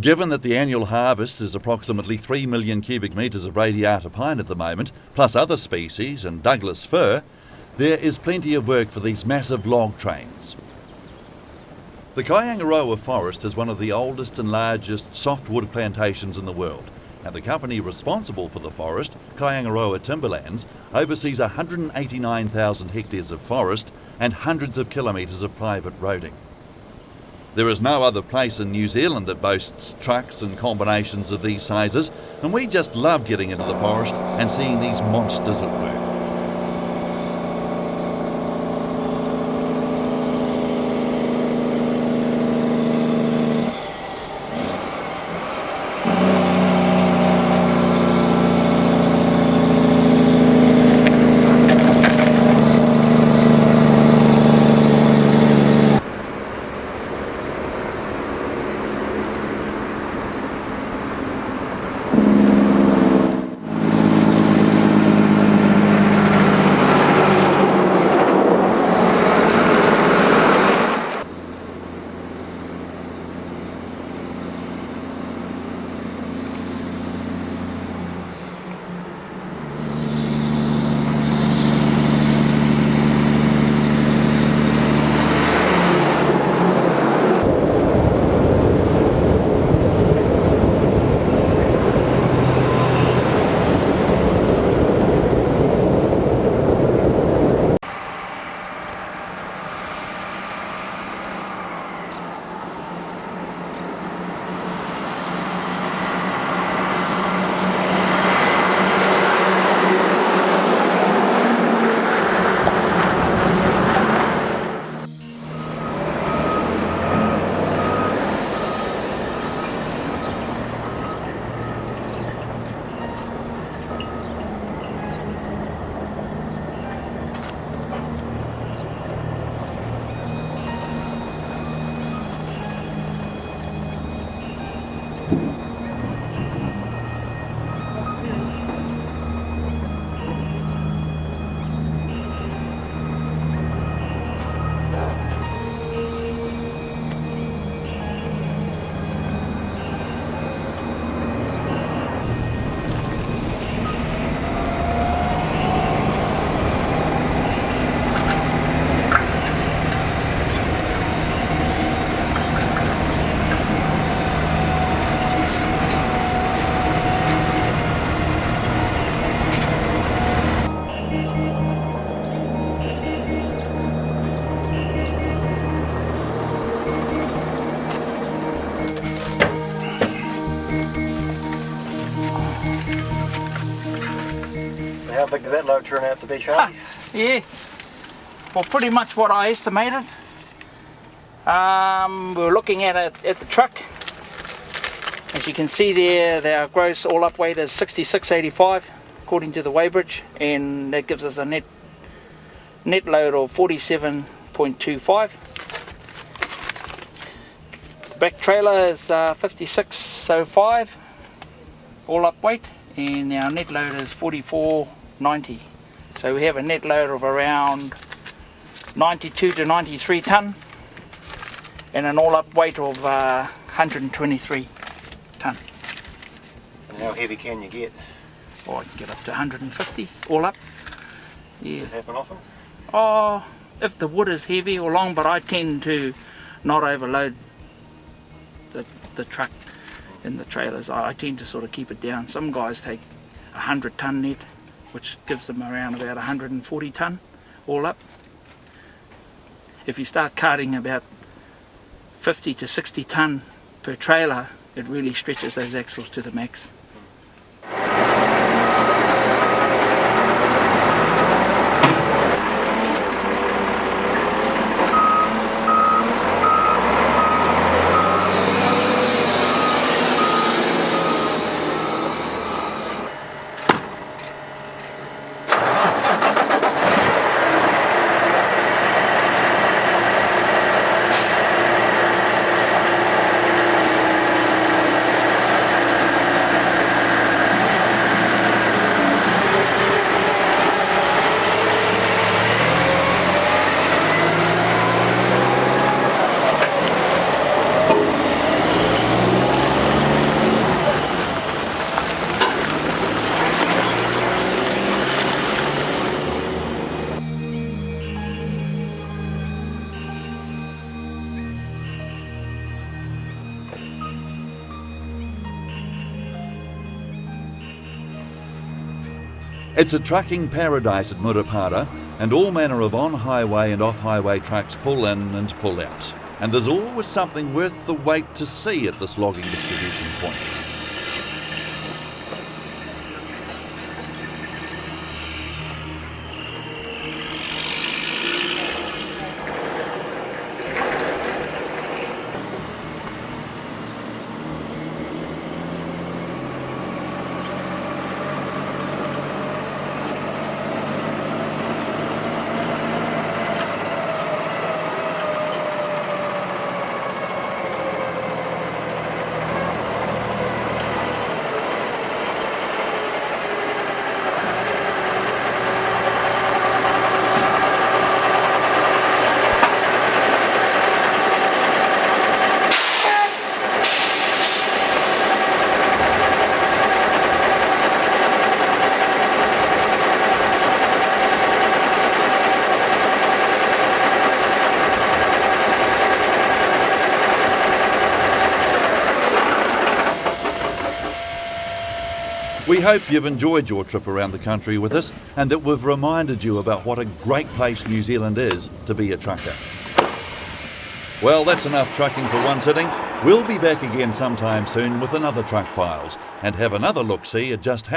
Given that the annual harvest is approximately 3 million cubic metres of radiata pine at the moment, plus other species and Douglas fir, there is plenty of work for these massive log trains. The Kaingaroa forest is one of the oldest and largest softwood plantations in the world, and the company responsible for the forest, Kaingaroa Timberlands, oversees 189,000 hectares of forest and hundreds of kilometres of private roading. There is no other place in New Zealand that boasts trucks and combinations of these sizes, and we just love getting into the forest and seeing these monsters at work. How big did that load turn out to be, Charlie? Yeah, well, pretty much what I estimated. We were looking at it at the truck. As you can see there, our gross all up weight is 66.85 according to the weighbridge, and that gives us a net load of 47.25. Back trailer is 56.05 all up weight, and our net load is 44.90. So we have a net load of around 92 to 93 tonne and an all up weight of 123 tonne. And how heavy can you get? Oh, I can get up to 150 all up. Yeah. Does it happen often? Oh, if the wood is heavy or long, but I tend to not overload the truck and the trailers. I tend to sort of keep it down. Some guys take 100 tonne net, which gives them around about 140 tonne all up. If you start carting about 50 to 60 tonne per trailer, it really stretches those axles to the max. It's a trucking paradise at Murupara, and all manner of on-highway and off-highway trucks pull in and pull out. And there's always something worth the wait to see at this logging distribution point. We hope you've enjoyed your trip around the country with us and that we've reminded you about what a great place New Zealand is to be a trucker. Well, that's enough trucking for one sitting. We'll be back again sometime soon with another Truck Files and have another look-see at just how